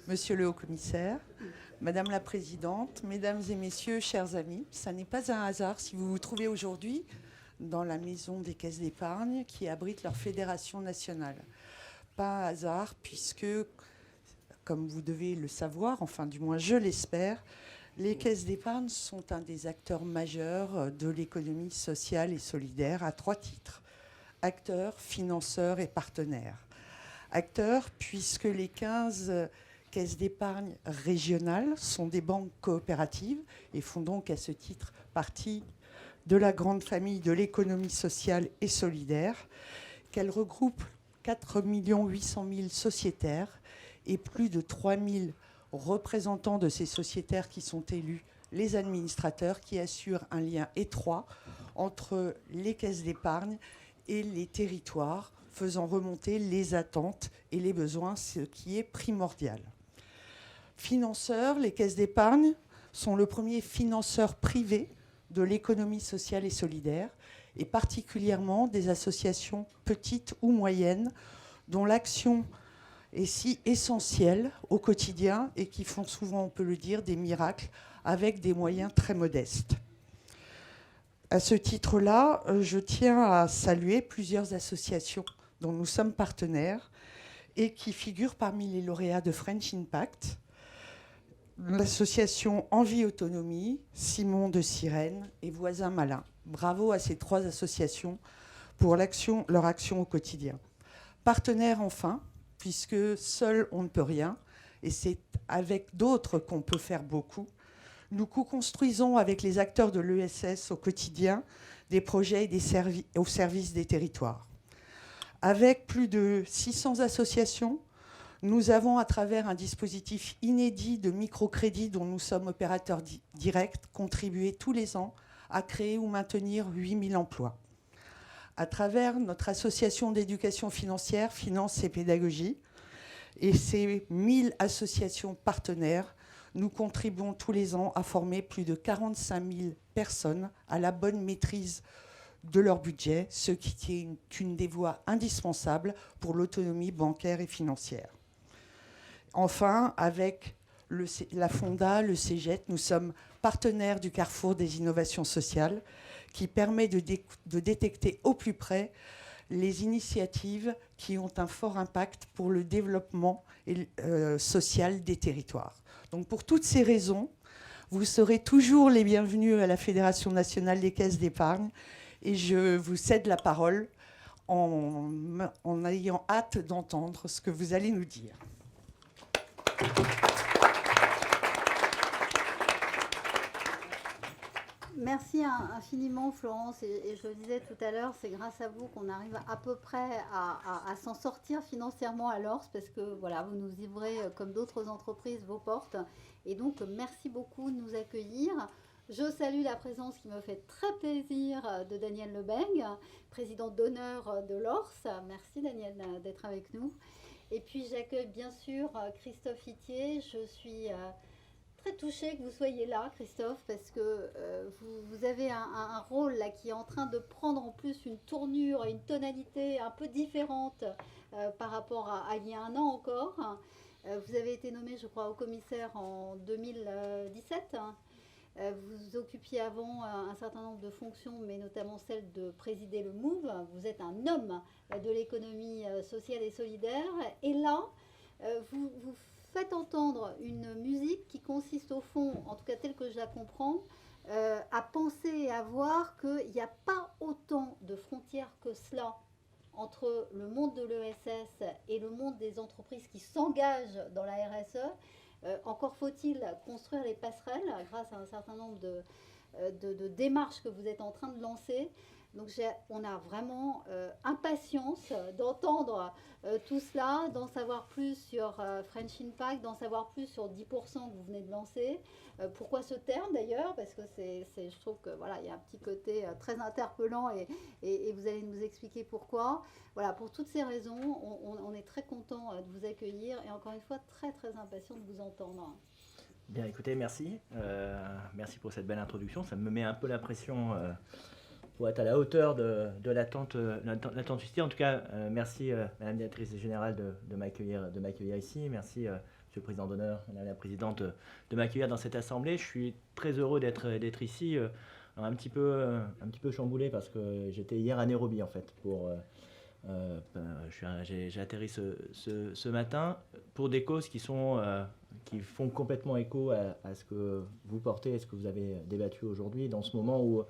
Monsieur le Haut-Commissaire, Madame la Présidente, Mesdames et Messieurs, chers amis, ça n'est pas un hasard si vous vous trouvez aujourd'hui dans la maison des caisses d'épargne qui abrite leur fédération nationale. Pas un hasard puisque, comme vous devez le savoir, enfin du moins je l'espère, les caisses d'épargne sont un des acteurs majeurs de l'économie sociale et solidaire à 3 titres. Acteurs, financeurs et partenaires. Acteurs puisque les 15 caisses d'épargne régionales sont des banques coopératives et font donc à ce titre partie de la grande famille de l'économie sociale et solidaire, qu'elles regroupent 4 800 000 sociétaires et plus de 3 000 représentants de ces sociétaires qui sont élus, les administrateurs, qui assurent un lien étroit entre les caisses d'épargne et les territoires, faisant remonter les attentes et les besoins, ce qui est primordial. Financeurs, les caisses d'épargne sont le premier financeur privé de l'économie sociale et solidaire, et particulièrement des associations petites ou moyennes, dont l'action est si essentielle au quotidien et qui font souvent, on peut le dire, des miracles avec des moyens très modestes. À ce titre-là, je tiens à saluer plusieurs associations dont nous sommes partenaires et qui figurent parmi les lauréats de French Impact. L'association Envie Autonomie, Simon de Sirène et Voisin Malin. Bravo à ces 3 associations pour leur action au quotidien. Partenaires enfin, puisque seul on ne peut rien, et c'est avec d'autres qu'on peut faire beaucoup. Nous co-construisons avec les acteurs de l'ESS au quotidien des projets et au service des territoires. Avec plus de 600 associations, nous avons, à travers un dispositif inédit de microcrédit dont nous sommes opérateurs directs, contribué tous les ans à créer ou maintenir 8 000 emplois. À travers notre association d'éducation financière, Finance et Pédagogie, et ces 1000 associations partenaires, nous contribuons tous les ans à former plus de 45 000 personnes à la bonne maîtrise de leur budget, ce qui est une des voies indispensables pour l'autonomie bancaire et financière. Enfin, avec la Fonda, le CEGET, nous sommes partenaires du Carrefour des innovations sociales qui permet de détecter au plus près les initiatives qui ont un fort impact pour le développement social des territoires. Donc pour toutes ces raisons, vous serez toujours les bienvenus à la Fédération nationale des caisses d'épargne et je vous cède la parole en ayant hâte d'entendre ce que vous allez nous dire. Merci infiniment Florence, et je le disais tout à l'heure, c'est grâce à vous qu'on arrive à peu près à s'en sortir financièrement à l'ORS, parce que voilà, vous nous ouvrez comme d'autres entreprises vos portes, et donc merci beaucoup de nous accueillir. Je salue la présence qui me fait très plaisir de Daniel Lebeng, président d'honneur de l'ORS. Merci Daniel d'être avec nous. Et puis j'accueille bien sûr Christophe Itier. Je suis très touchée que vous soyez là, Christophe, parce que vous avez un rôle là qui est en train de prendre en plus une tournure et une tonalité un peu différente par rapport à il y a un an encore. Vous avez été nommé, je crois, au commissaire en 2017. Vous occupiez avant un certain nombre de fonctions, mais notamment celle de présider le MOVE. Vous êtes un homme de l'économie sociale et solidaire. Et là, vous faites entendre une musique qui consiste au fond, en tout cas telle que je la comprends, à penser et à voir qu'il n'y a pas autant de frontières que cela entre le monde de l'ESS et le monde des entreprises qui s'engagent dans la RSE. Encore faut-il construire les passerelles grâce à un certain nombre de démarches que vous êtes en train de lancer. Donc on a vraiment impatience d'entendre tout cela, d'en savoir plus sur French Impact, d'en savoir plus sur 10% que vous venez de lancer. Pourquoi ce terme d'ailleurs? Parce que je trouve que voilà, il y a un petit côté très interpellant et vous allez nous expliquer pourquoi. Voilà, pour toutes ces raisons, on est très content de vous accueillir et encore une fois très très impatient de vous entendre. Bien, écoutez, merci. Merci pour cette belle introduction. Ça me met un peu la pression pour être à la hauteur de l'attente suscitée. En tout cas, merci Madame la Directrice Générale de m'accueillir ici. Merci Monsieur le Président d'honneur, Madame la Présidente, de m'accueillir dans cette assemblée. Je suis très heureux d'être ici, un petit peu chamboulé parce que j'étais hier à Nairobi en fait. J'ai atterri ce matin pour des causes qui font complètement écho à ce que vous portez et ce que vous avez débattu aujourd'hui, dans ce moment où,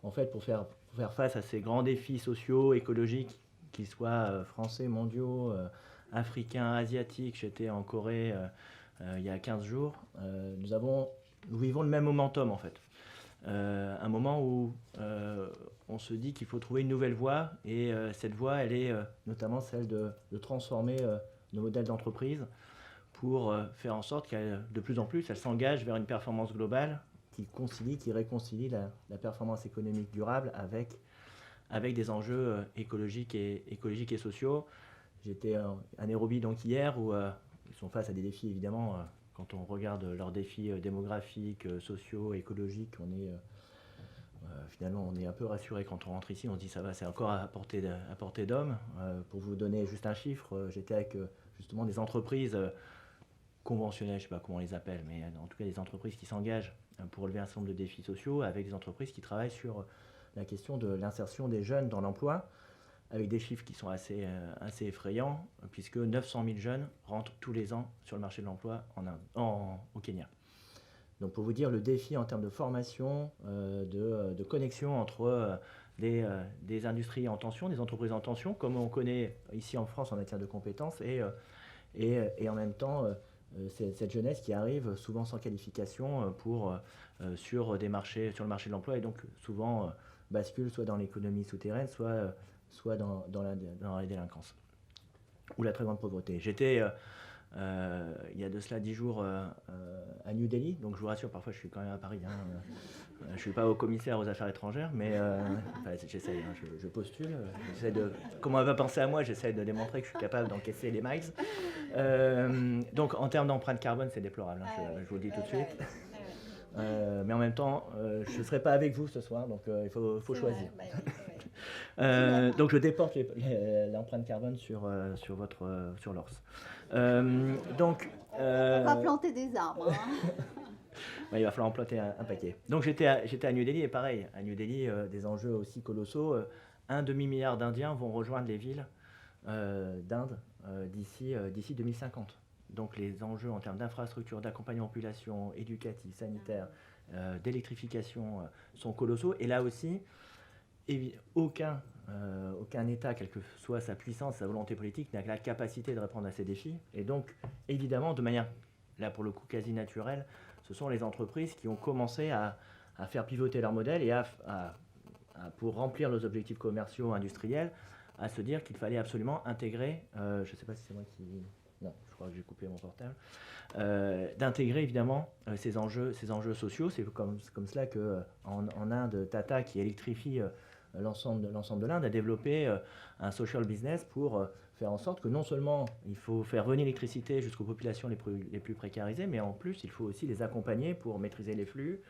en fait, pour faire face à ces grands défis sociaux, écologiques, qu'ils soient français, mondiaux, africains, asiatiques. J'étais en Corée il y a 15 jours. Nous vivons le même momentum, en fait. Un moment où on se dit qu'il faut trouver une nouvelle voie, et cette voie, elle est notamment celle de transformer nos modèles d'entreprise pour faire en sorte qu'elle, de plus en plus, elle s'engage vers une performance globale qui réconcilie la performance économique durable avec des enjeux écologiques et sociaux. J'étais à Nairobi donc hier, où ils sont face à des défis évidemment. Quand on regarde leurs défis démographiques, sociaux, écologiques, finalement on est un peu rassuré quand on rentre ici. On se dit ça va, c'est encore à portée d'homme. Pour vous donner juste un chiffre, j'étais avec justement des entreprises conventionnelles, je ne sais pas comment on les appelle, mais en tout cas des entreprises qui s'engagent pour relever un certain nombre de défis sociaux, avec des entreprises qui travaillent sur la question de l'insertion des jeunes dans l'emploi, avec des chiffres qui sont assez effrayants, puisque 900 000 jeunes rentrent tous les ans sur le marché de l'emploi au Kenya. Donc pour vous dire le défi en termes de formation, de connexion entre des industries en tension, des entreprises en tension, comme on connaît ici en France en matière de compétences, et en même temps cette jeunesse qui arrive souvent sans qualification sur le marché de l'emploi, et donc souvent bascule soit dans l'économie souterraine, soit dans la délinquance ou la très grande pauvreté. J'étais il y a de cela 10 jours à New Delhi, donc je vous rassure, parfois je suis quand même à Paris. Je ne suis pas au commissaire aux affaires étrangères, mais j'essaye, je postule. Comme on va penser à moi, j'essaie de démontrer que je suis capable d'encaisser les miles. Donc en termes d'empreinte carbone, c'est déplorable, je vous le dis tout de suite. Mais en même temps, je ne serai pas avec vous ce soir, donc il faut choisir. Donc je déporte l'empreinte carbone sur l'ORS. On va planter des arbres. Il va falloir en planter un paquet. Donc j'étais à New Delhi, et pareil, à New Delhi, des enjeux aussi colossaux. 1,5 demi-milliard d'Indiens vont rejoindre les villes d'Inde d'ici 2050. Donc les enjeux en termes d'infrastructure, d'accompagnement population, éducatif, sanitaire, d'électrification sont colossaux. Et là aussi, aucun État, quelle que soit sa puissance, sa volonté politique, n'a la capacité de répondre à ces défis. Et donc, évidemment, de manière, là pour le coup, quasi naturelle, ce sont les entreprises qui ont commencé à faire pivoter leur modèle et pour remplir nos objectifs commerciaux, industriels, à se dire qu'il fallait absolument intégrer, je ne sais pas si c'est moi qui... Non, je crois que j'ai coupé mon portable. D'intégrer évidemment ces enjeux sociaux. C'est comme cela qu'en Inde, Tata, qui électrifie l'ensemble de l'Inde, a développé un social business pour faire en sorte que non seulement il faut faire venir l'électricité jusqu'aux populations les plus précarisées, mais en plus il faut aussi les accompagner pour maîtriser les flux.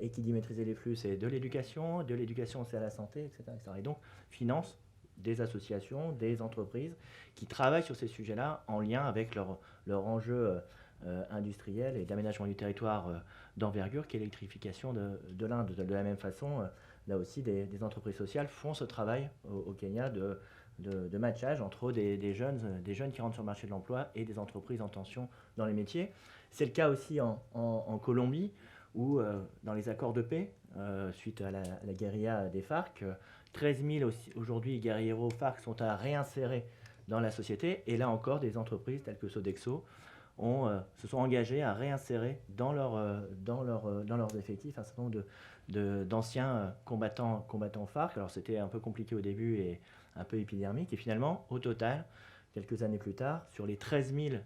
Et qui dit maîtriser les flux, c'est de l'éducation c'est à la santé, etc. Et donc finance des associations, des entreprises qui travaillent sur ces sujets-là en lien avec leur enjeu industriel et d'aménagement du territoire d'envergure qu'est l'électrification de l'Inde. De la même façon, là aussi, des entreprises sociales font ce travail au Kenya de matchage entre des jeunes qui rentrent sur le marché de l'emploi et des entreprises en tension dans les métiers. C'est le cas aussi en Colombie, où dans les accords de paix, suite à la guérilla des FARC, 13 000 aujourd'hui guerrieros FARC sont à réinsérer dans la société. Et là encore, des entreprises telles que Sodexo se sont engagées à réinsérer dans leurs effectifs un certain nombre d'anciens combattants FARC. Alors c'était un peu compliqué au début et un peu épidermique. Et finalement, au total, quelques années plus tard, sur les 13 000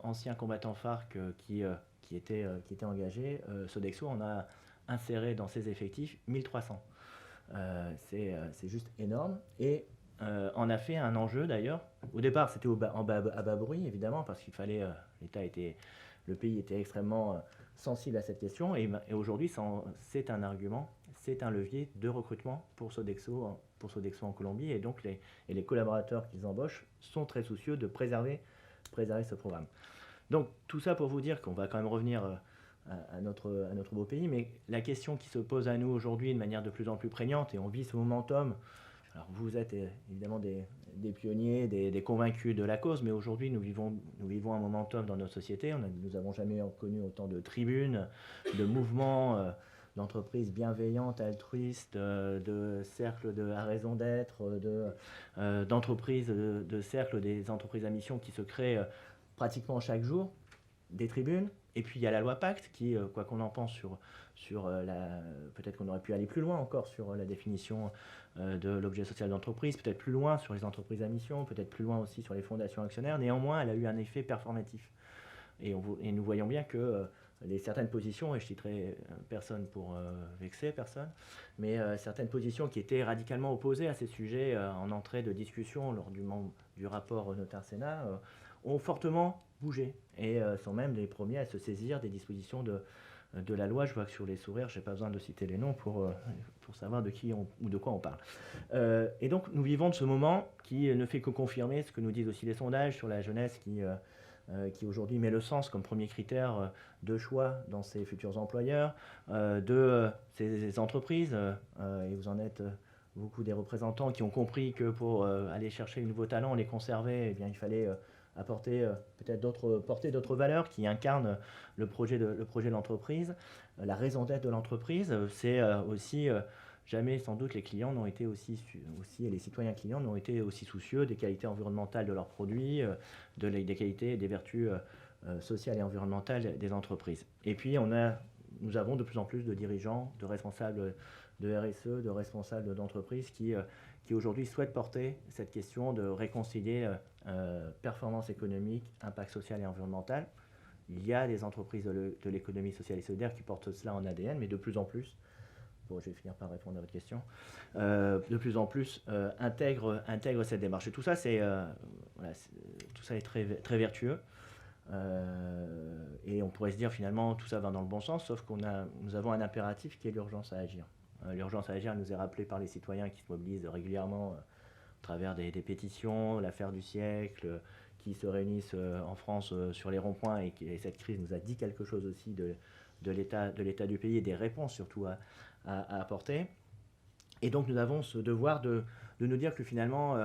anciens combattants FARC qui étaient engagés, Sodexo en a inséré dans ses effectifs 1300. C'est juste énorme, et en a fait un enjeu d'ailleurs. Au départ, c'était à bas bruit, évidemment, parce qu'il fallait, le pays était extrêmement sensible à cette question, et aujourd'hui, c'est un argument, c'est un levier de recrutement pour Sodexo en Colombie, et donc les collaborateurs qu'ils embauchent sont très soucieux de préserver ce programme. Donc tout ça pour vous dire qu'on va quand même revenir à notre beau pays, mais la question qui se pose à nous aujourd'hui de manière de plus en plus prégnante, et on vit ce momentum. Alors vous êtes évidemment des pionniers, des convaincus de la cause, mais aujourd'hui nous vivons un momentum dans notre société. Nous n'avons jamais connu autant de tribunes, de mouvements, d'entreprises bienveillantes, altruistes, de cercles à raison d'être, d'entreprises, de cercles des entreprises à mission qui se créent pratiquement chaque jour, des tribunes. Et puis il y a la loi Pacte qui, quoi qu'on en pense peut-être qu'on aurait pu aller plus loin encore sur la définition de l'objet social d'entreprise, peut-être plus loin sur les entreprises à mission, peut-être plus loin aussi sur les fondations actionnaires. Néanmoins, elle a eu un effet performatif. Et nous voyons bien que certaines positions, et je citerai personne pour vexer personne, mais certaines positions qui étaient radicalement opposées à ces sujets en entrée de discussion lors du rapport Notaire-Sénat ont fortement bougé et sont même les premiers à se saisir des dispositions de la loi. Je vois que sur les sourires, je n'ai pas besoin de citer les noms pour savoir ou de quoi on parle. Et donc, nous vivons de ce moment qui ne fait que confirmer ce que nous disent aussi les sondages sur la jeunesse qui aujourd'hui met le sens comme premier critère de choix dans ses futurs employeurs, de ces entreprises. Et vous en êtes beaucoup des représentants qui ont compris que pour aller chercher de nouveaux talents, les conserver, eh bien, il fallait apporter porter d'autres valeurs qui incarnent le projet de l'entreprise, la raison d'être de l'entreprise. C'est aussi jamais sans doute les clients n'ont été aussi et les citoyens clients n'ont été aussi soucieux des qualités environnementales de leurs produits, des qualités et des vertus sociales et environnementales des entreprises. Et puis nous avons de plus en plus de dirigeants, de responsables de RSE, de responsables d'entreprises qui aujourd'hui souhaitent porter cette question de réconcilier performance économique, impact social et environnemental. Il y a des entreprises de l'économie sociale et solidaire qui portent cela en ADN, mais de plus en plus, je vais finir par répondre à votre question, de plus en plus intègrent cette démarche. Et tout ça, tout ça est très, très vertueux. Et on pourrait se dire finalement tout ça va dans le bon sens, sauf nous avons un impératif qui est l'urgence à agir. L'urgence à agir nous est rappelée par les citoyens qui se mobilisent régulièrement à travers des pétitions, l'affaire du siècle, qui se réunissent en France sur les ronds-points, et cette crise nous a dit quelque chose aussi de l'état du pays et des réponses surtout à apporter. Et donc nous avons ce devoir de nous dire que finalement,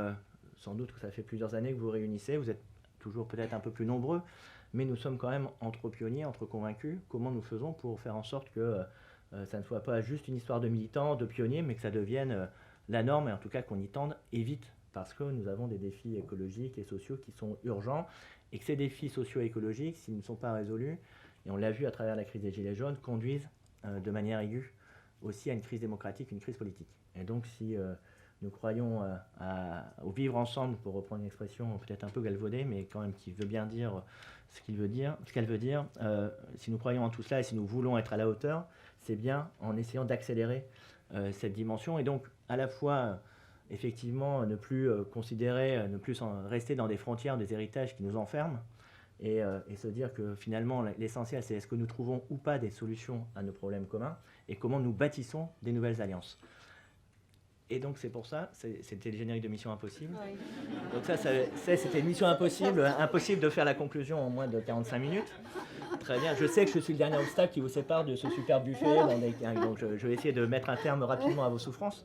sans doute que ça fait plusieurs années que vous réunissez, vous êtes toujours peut-être un peu plus nombreux, mais nous sommes quand même entre pionniers, entre convaincus. Comment nous faisons pour faire en sorte que ça ne soit pas juste une histoire de militants, de pionniers, mais que ça devienne la norme, et en tout cas qu'on y tende et vite, parce que nous avons des défis écologiques et sociaux qui sont urgents, et que ces défis sociaux et écologiques, s'ils ne sont pas résolus, et on l'a vu à travers la crise des Gilets jaunes, conduisent de manière aiguë aussi à une crise démocratique, une crise politique. Et donc si nous croyons au vivre ensemble, pour reprendre une expression peut-être un peu galvaudée, mais quand même qui veut bien dire ce qu'elle veut dire, si nous croyons en tout cela et si nous voulons être à la hauteur, c'est bien en essayant d'accélérer cette dimension, et donc à la fois effectivement ne plus rester dans des frontières, des héritages qui nous enferment, et se dire que finalement l'essentiel c'est est-ce que nous trouvons ou pas des solutions à nos problèmes communs, et comment nous bâtissons des nouvelles alliances. Et donc c'est pour ça, c'était le générique de Mission Impossible. Oui. Donc c'était une mission impossible de faire la conclusion en moins de 45 minutes. Très bien, je sais que je suis le dernier obstacle qui vous sépare de ce super buffet, donc je vais essayer de mettre un terme rapidement à vos souffrances.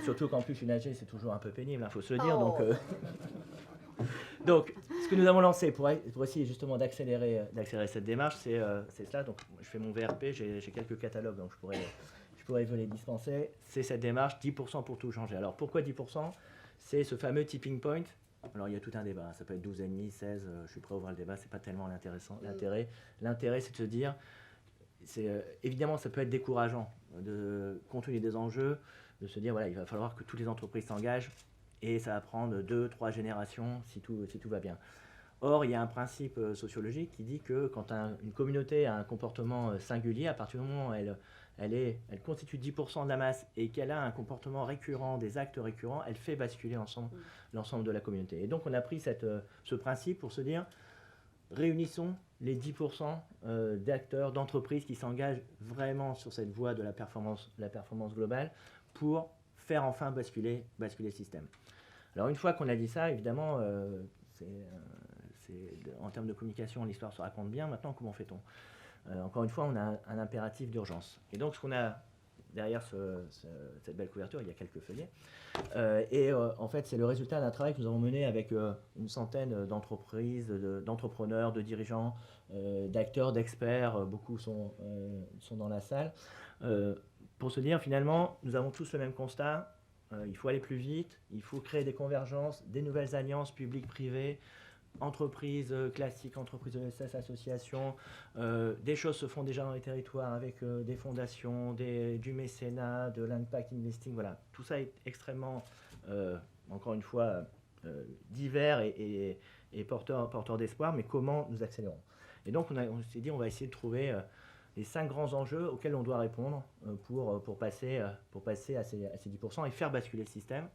Surtout qu'en plus une AG c'est toujours un peu pénible, il faut se le dire. Donc ce que nous avons lancé pour essayer justement d'accélérer cette démarche, c'est cela. Donc je fais mon VRP, j'ai quelques catalogues, donc je pourrais vous les dispenser. C'est cette démarche 10% pour tout changer. Alors pourquoi 10%? C'est ce fameux tipping point. Alors il y a tout un débat, ça peut être 12,5, 16, je suis prêt à ouvrir le débat, c'est pas tellement l'intérêt. L'intérêt c'est de se dire, évidemment ça peut être décourageant, compte tenu des enjeux, de se dire voilà, il va falloir que toutes les entreprises s'engagent, et ça va prendre 2-3 générations si tout va bien. Or, il y a un principe sociologique qui dit que quand une communauté a un comportement singulier, à partir du moment où elle constitue 10% de la masse et qu'elle a un comportement récurrent, des actes récurrents, elle fait basculer l'ensemble de la communauté. Et donc on a pris ce principe pour se dire, réunissons les 10% d'acteurs, d'entreprises qui s'engagent vraiment sur cette voie de la performance globale pour faire enfin basculer le système. Alors une fois qu'on a dit ça, évidemment, en termes de communication, l'histoire se raconte bien. Maintenant, comment fait-on? Encore une fois, on a un impératif d'urgence. Et donc, ce qu'on a derrière cette belle couverture, il y a quelques feuillets. En fait, c'est le résultat d'un travail que nous avons mené avec une centaine d'entreprises, d'entrepreneurs, de dirigeants, d'acteurs, d'experts. Beaucoup sont dans la salle. Pour se dire, finalement, nous avons tous le même constat. Il faut aller plus vite, il faut créer des convergences, des nouvelles alliances publiques-privées, entreprises classiques, entreprises ESS, associations. Des choses se font déjà dans les territoires avec des fondations, du mécénat, de l'impact investing. Voilà, tout ça est extrêmement, encore une fois, divers et porteur d'espoir, mais comment nous accélérons? Et donc, on s'est dit, on va essayer de trouver les 5 grands enjeux auxquels on doit répondre pour passer à ces 10% et faire basculer le système.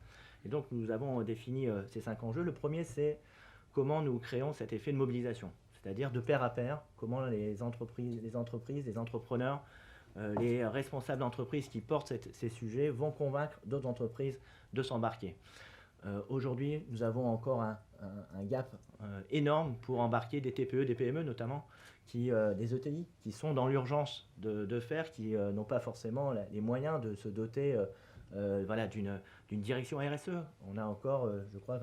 Et donc, nous avons défini ces 5 enjeux. Le premier, c'est comment nous créons cet effet de mobilisation, c'est-à-dire de pair à pair, comment les entreprises, les entrepreneurs, les responsables d'entreprises qui portent ces sujets vont convaincre d'autres entreprises de s'embarquer. Aujourd'hui, nous avons encore un gap énorme pour embarquer des TPE, des PME notamment, des ETI, qui sont dans l'urgence de faire, qui n'ont pas forcément les moyens de se doter d'une direction RSE. On a encore, je crois,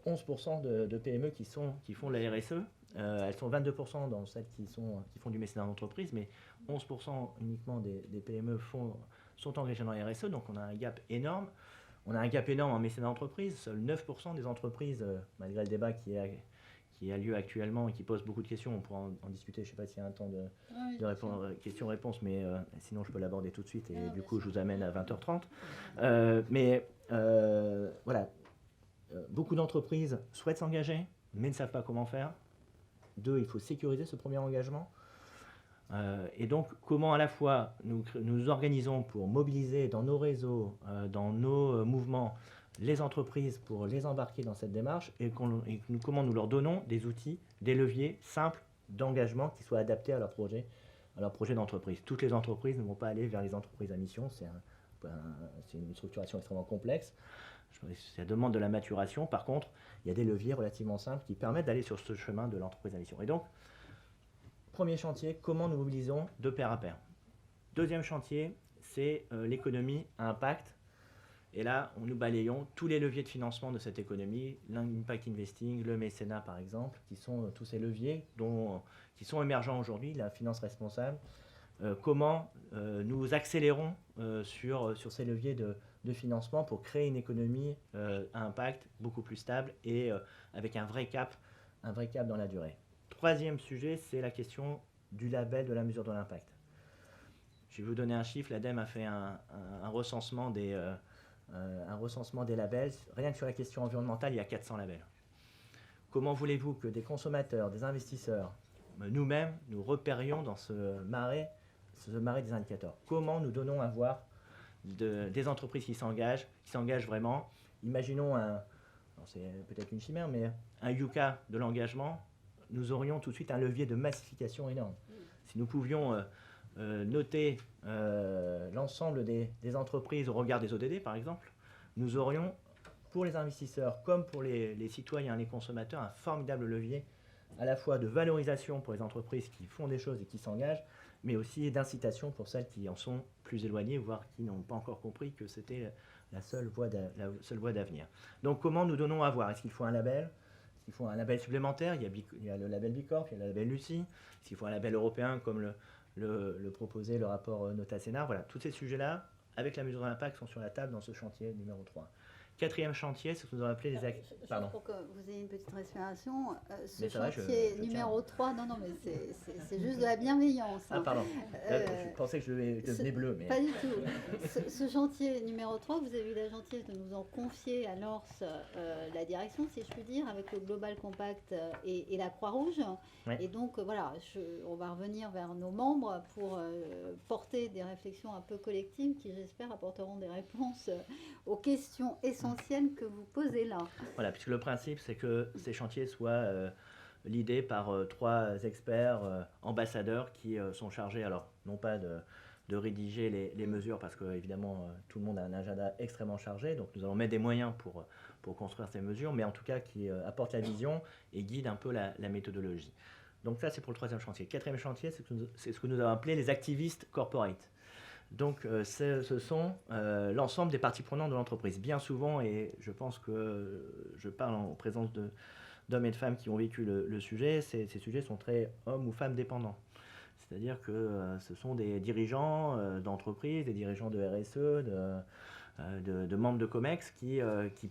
11% de PME qui font de la RSE. Elles sont 22% dans celles qui font du mécénat d'entreprise, mais 11% uniquement des PME sont engagées dans la RSE, donc on a un gap énorme. On a un gap énorme en mécénat d'entreprise. Seuls 9% des entreprises, malgré le débat qui a lieu actuellement et qui pose beaucoup de questions, on pourra en discuter, je ne sais pas s'il y a un temps de répondre questions-réponses, mais sinon je peux l'aborder tout de suite et du coup je vous amène à 20h30. Voilà, beaucoup d'entreprises souhaitent s'engager, mais ne savent pas comment faire. 2, il faut sécuriser ce premier engagement. Et donc, comment à la fois nous organisons pour mobiliser dans nos réseaux, dans nos mouvements, les entreprises pour les embarquer dans cette démarche et comment nous leur donnons des outils, des leviers simples d'engagement qui soient adaptés à leur projet d'entreprise. Toutes les entreprises ne vont pas aller vers les entreprises à mission, c'est une structuration extrêmement complexe. Ça demande de la maturation. Par contre, il y a des leviers relativement simples qui permettent d'aller sur ce chemin de l'entreprise à mission. Et donc, premier chantier, comment nous mobilisons de pair à pair. Deuxième chantier, c'est l'économie à impact. Et là, nous balayons tous les leviers de financement de cette économie, l'impact investing, le mécénat par exemple, qui sont tous ces leviers qui sont émergents aujourd'hui, la finance responsable. Comment nous accélérons sur ces leviers de financement pour créer une économie à impact beaucoup plus stable et avec un vrai cap dans la durée. Troisième sujet, c'est la question du label de la mesure de l'impact. Je vais vous donner un chiffre. L'ADEME a fait un recensement des labels. Rien que sur la question environnementale, il y a 400 labels. Comment voulez-vous que des consommateurs, des investisseurs, nous-mêmes, nous repérions dans ce marais des indicateurs? Comment nous donnons à voir des entreprises qui s'engagent vraiment? Imaginons c'est peut-être une chimère, mais un Yuka de l'engagement, nous aurions tout de suite un levier de massification énorme. Si nous pouvions noter l'ensemble des entreprises au regard des ODD, par exemple, nous aurions, pour les investisseurs comme pour les citoyens, les consommateurs, un formidable levier à la fois de valorisation pour les entreprises qui font des choses et qui s'engagent, mais aussi d'incitation pour celles qui en sont plus éloignées, voire qui n'ont pas encore compris que c'était la seule voie d'avenir. Donc comment nous donnons à voir? Est-ce qu'il faut un label? Est-ce qu'il faut un label supplémentaire? Il y a le label Bicorp, il y a le label Lucie. Est-ce qu'il faut un label européen comme le proposait le rapport Nota-Sénard? Voilà, tous ces sujets-là, avec la mesure de l'impact, sont sur la table dans ce chantier numéro 3. Quatrième chantier, c'est ce que nous avons appelé les actes. Pardon. Pour que vous ayez une petite respiration, ce chantier numéro 3, non, mais c'est juste de la bienveillance. Ah, pardon. Je pensais que je devenais bleu. Mais... Pas du tout. Ce chantier numéro 3, vous avez eu la gentillesse de nous en confier à l'ORS la direction, si je puis dire, avec le Global Compact et la Croix-Rouge. Ouais. Et donc, voilà, on va revenir vers nos membres pour porter des réflexions un peu collectives qui, j'espère, apporteront des réponses aux questions essentielles que vous posez là. Voilà, puisque le principe, c'est que ces chantiers soient l'idée par 3 experts ambassadeurs qui sont chargés, alors non pas de de rédiger les mesures parce que évidemment tout le monde a un agenda extrêmement chargé, donc nous allons mettre des moyens pour construire ces mesures, mais en tout cas qui apportent la vision et guident un peu la méthodologie. Donc ça c'est pour le troisième chantier. Quatrième chantier, c'est ce que nous avons appelé les activistes corporate. Donc ce sont l'ensemble des parties prenantes de l'entreprise. Bien souvent, et je pense que je parle en présence d'hommes et de femmes qui ont vécu le sujet, ces sujets sont très hommes ou femmes dépendants. C'est-à-dire que ce sont des dirigeants d'entreprises, des dirigeants de RSE, de membres de COMEX qui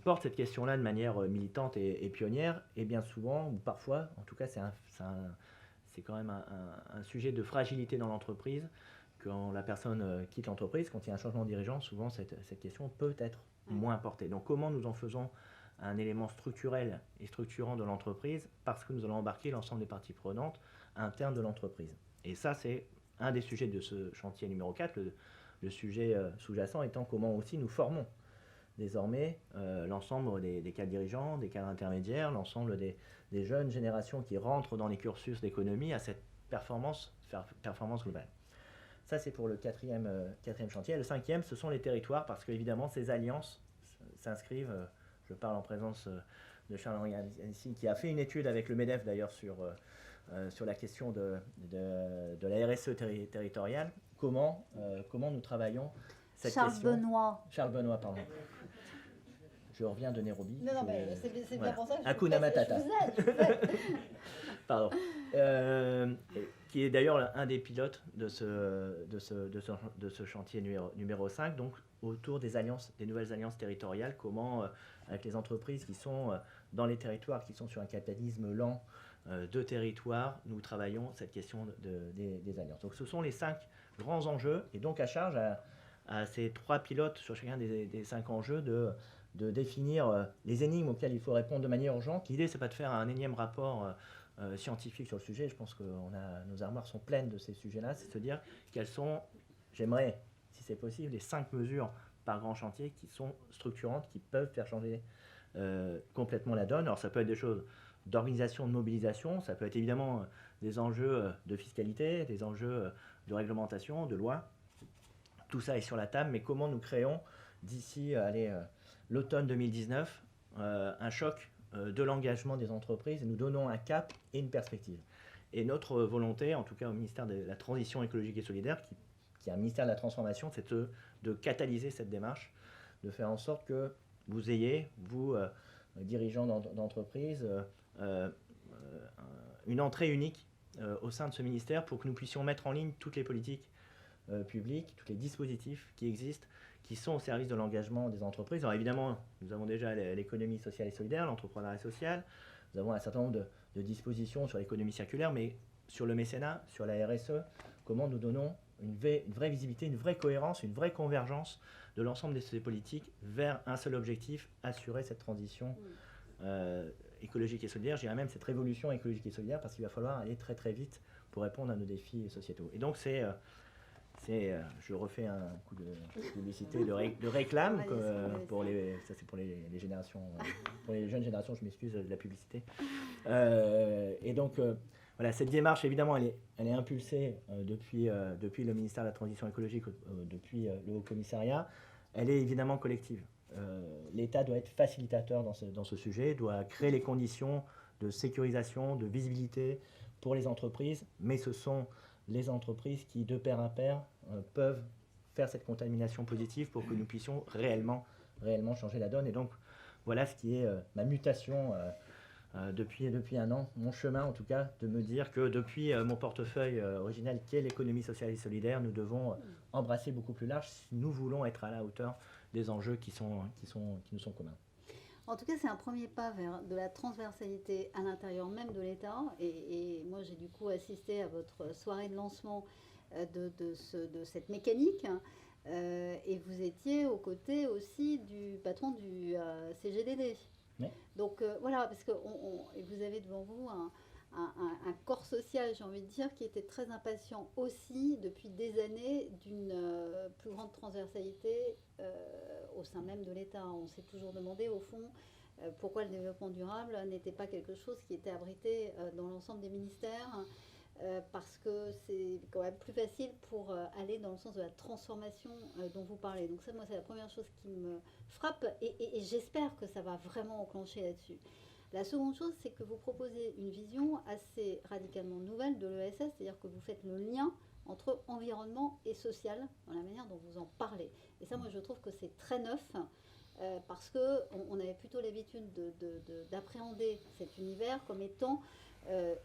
portent cette question-là de manière militante et pionnière. Et bien souvent, ou parfois, en tout cas, c'est quand même un sujet de fragilité dans l'entreprise. Quand la personne quitte l'entreprise, quand il y a un changement de dirigeant, souvent cette question peut être moins portée. Donc comment nous en faisons un élément structurel et structurant de l'entreprise parce que nous allons embarquer l'ensemble des parties prenantes internes de l'entreprise. Et ça, c'est un des sujets de ce chantier numéro 4, le sujet sous-jacent étant comment aussi nous formons désormais l'ensemble des cadres dirigeants, des cadres intermédiaires, l'ensemble des jeunes générations qui rentrent dans les cursus d'économie à cette performance globale. Ça, c'est pour le quatrième chantier. Et le cinquième, ce sont les territoires, parce qu'évidemment, ces alliances s'inscrivent, je parle en présence de Charles-Henri Annecy, qui a fait une étude avec le MEDEF d'ailleurs sur la question de la RSE territoriale, comment nous travaillons cette question. Charles Benoît, pardon. Je reviens de Nairobi. Non, mais c'est bien pour ça que Hakuna Matata. je vous aide. Pardon. Qui est d'ailleurs un des pilotes de ce chantier numéro 5, donc autour des nouvelles alliances territoriales, comment, avec les entreprises qui sont dans les territoires, qui sont sur un capitalisme lent de territoire, nous travaillons cette question des alliances. Donc ce sont les 5 grands enjeux, et donc à charge à ces 3 pilotes sur chacun des 5 enjeux de définir les énigmes auxquelles il faut répondre de manière urgente. L'idée, c'est pas de faire un énième rapport scientifique sur le sujet. Je pense que nos armoires sont pleines de ces sujets-là. C'est de se dire quelles sont, j'aimerais, si c'est possible, les 5 mesures par grand chantier qui sont structurantes, qui peuvent faire changer complètement la donne. Alors ça peut être des choses d'organisation, de mobilisation, ça peut être évidemment des enjeux de fiscalité, des enjeux de réglementation, de loi. Tout ça est sur la table, mais comment nous créons d'ici l'automne 2019 un choc de l'engagement des entreprises et nous donnons un cap et une perspective. Et notre volonté, en tout cas au ministère de la Transition écologique et solidaire, qui est un ministère de la transformation, c'est de catalyser cette démarche, de faire en sorte que vous ayez, vous, dirigeants d'entreprise, une entrée unique au sein de ce ministère pour que nous puissions mettre en ligne toutes les politiques publiques, tous les dispositifs qui existent, qui sont au service de l'engagement des entreprises. Alors évidemment, nous avons déjà l'économie sociale et solidaire, l'entrepreneuriat social, nous avons un certain nombre de dispositions sur l'économie circulaire, mais sur le mécénat, sur la RSE, comment nous donnons une vraie visibilité, une vraie cohérence, une vraie convergence de l'ensemble de ces politiques vers un seul objectif, assurer cette transition écologique et solidaire, je dirais même cette révolution écologique et solidaire, parce qu'il va falloir aller très très vite pour répondre à nos défis sociétaux. Et donc je refais un coup de publicité, de réclame, ça c'est pour les générations, pour les jeunes générations, je m'excuse de la publicité. Et donc voilà, cette démarche évidemment elle est impulsée depuis le ministère de la Transition écologique, depuis le Haut Commissariat. Elle est évidemment collective. L'État doit être facilitateur dans ce sujet, doit créer les conditions de sécurisation, de visibilité pour les entreprises, mais ce sont les entreprises qui, de pair à pair, peuvent faire cette contamination positive pour que nous puissions réellement changer la donne. Et donc, voilà ce qui est ma mutation depuis un an, mon chemin en tout cas, de me dire que depuis mon portefeuille original, qui est l'économie sociale et solidaire, nous devons embrasser beaucoup plus large si nous voulons être à la hauteur des enjeux qui nous sont communs. En tout cas, c'est un premier pas vers de la transversalité à l'intérieur même de l'État. Et moi, j'ai du coup assisté à votre soirée de lancement de cette mécanique. Et vous étiez aux côtés aussi du patron du CGDD. Oui. Donc voilà, parce que vous avez devant vous un corps social, j'ai envie de dire, qui était très impatient aussi depuis des années d'une plus grande transversalité au sein même de l'État. On s'est toujours demandé au fond pourquoi le développement durable n'était pas quelque chose qui était abrité dans l'ensemble des ministères. parce que c'est quand même plus facile pour aller dans le sens de la transformation dont vous parlez. Donc ça, moi, c'est la première chose qui me frappe et j'espère que ça va vraiment enclencher là-dessus. La seconde chose, c'est que vous proposez une vision assez radicalement nouvelle de l'ESS, c'est-à-dire que vous faites le lien entre environnement et social dans la manière dont vous en parlez. Et ça, moi, je trouve que c'est très neuf parce qu'on avait plutôt l'habitude d'appréhender cet univers comme étant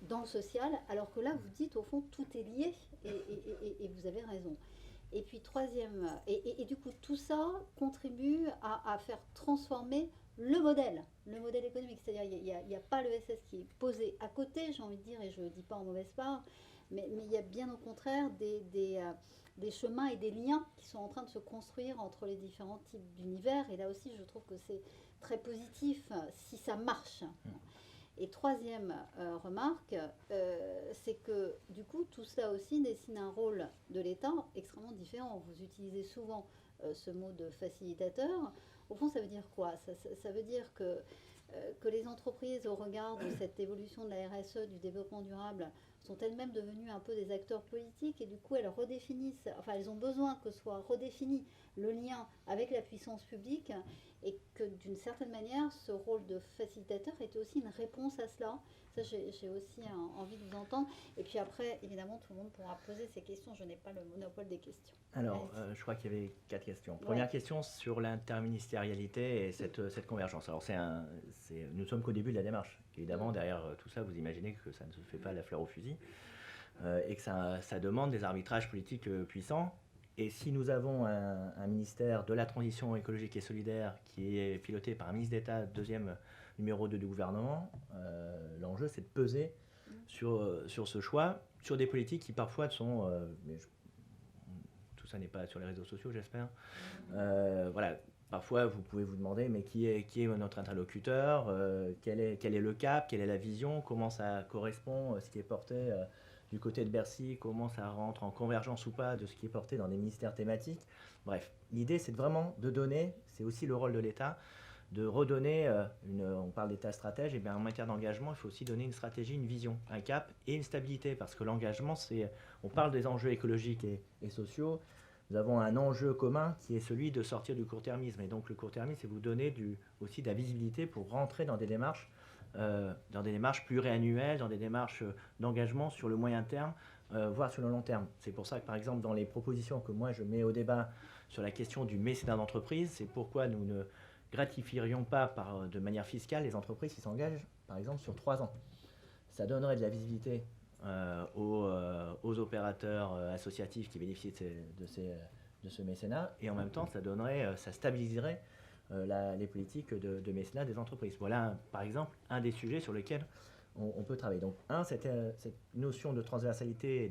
dans le social, alors que là, vous dites, au fond, tout est lié et vous avez raison. Et puis, troisième, et du coup, tout ça contribue à faire transformer le modèle économique. C'est-à-dire, il n'y a pas l'ESS qui est posé à côté, j'ai envie de dire, et je ne dis pas en mauvaise part, mais il y a bien au contraire des chemins et des liens qui sont en train de se construire entre les différents types d'univers. Et là aussi, je trouve que c'est très positif si ça marche. Et troisième remarque, c'est que du coup, tout cela aussi dessine un rôle de l'État extrêmement différent. Vous utilisez souvent ce mot de facilitateur. Au fond, ça veut dire quoi ? Ça veut dire que les entreprises, au regard de cette évolution de la RSE, du développement durable, sont elles-mêmes devenues un peu des acteurs politiques et du coup, elles redéfinissent, enfin, elles ont besoin que soit redéfini le lien avec la puissance publique et que d'une certaine manière, ce rôle de facilitateur était aussi une réponse à cela. Ça, j'ai aussi envie de vous entendre. Et puis après, évidemment, tout le monde pourra poser ses questions. Je n'ai pas le monopole des questions. Alors, je crois qu'il y avait 4 questions. Première question sur l'interministérialité et cette convergence. Alors, nous ne sommes qu'au début de la démarche. Évidemment, derrière tout ça, vous imaginez que ça ne se fait pas à la fleur au fusil et que ça demande des arbitrages politiques puissants. Et si nous avons un ministère de la transition écologique et solidaire qui est piloté par un ministre d'État, deuxième numéro 2 du gouvernement, l'enjeu c'est de peser sur ce choix, sur des politiques qui parfois sont... tout ça n'est pas sur les réseaux sociaux, j'espère. Voilà, parfois vous pouvez vous demander, mais qui est notre interlocuteur, quel est le cap, quelle est la vision, comment ça correspond, ce qui est porté... du côté de Bercy, comment ça rentre en convergence ou pas de ce qui est porté dans des ministères thématiques. Bref, l'idée c'est vraiment de donner, c'est aussi le rôle de l'État, de redonner, on parle d'État stratège, et bien en matière d'engagement, il faut aussi donner une stratégie, une vision, un cap et une stabilité, parce que l'engagement, on parle des enjeux écologiques et sociaux, nous avons un enjeu commun qui est celui de sortir du court-termisme, et donc le court-termisme, c'est vous donner aussi de la visibilité pour rentrer dans des démarches pluriannuelles, dans des démarches d'engagement sur le moyen terme, voire sur le long terme. C'est pour ça que, par exemple, dans les propositions que moi je mets au débat sur la question du mécénat d'entreprise, c'est pourquoi nous ne gratifierions pas de manière fiscale les entreprises qui s'engagent, par exemple, sur 3 ans. Ça donnerait de la visibilité aux opérateurs associatifs qui bénéficient de ce mécénat, et en même temps, ça stabiliserait les politiques de mécénat des entreprises. Voilà, par exemple, un des sujets sur lesquels on peut travailler. Donc, cette notion de transversalité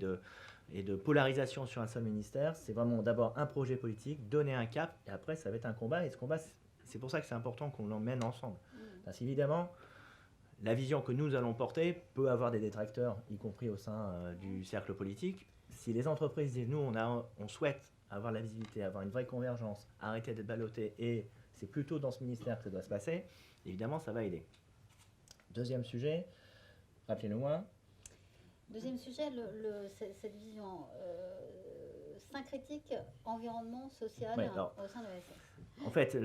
et de polarisation sur un seul ministère, c'est vraiment d'abord un projet politique, donner un cap, et après, ça va être un combat. Et ce combat, c'est pour ça que c'est important qu'on l'emmène ensemble. Parce qu'évidemment, la vision que nous allons porter peut avoir des détracteurs, y compris au sein du cercle politique. Si les entreprises disent, nous, on souhaite avoir la visibilité, avoir une vraie convergence, arrêter d'être ballottés, et c'est plutôt dans ce ministère que ça doit se passer, évidemment, ça va aider. Deuxième sujet, rappelez-le-moi. Deuxième sujet, cette vision syncrétique, environnement, social, au sein de l'ESS. En fait,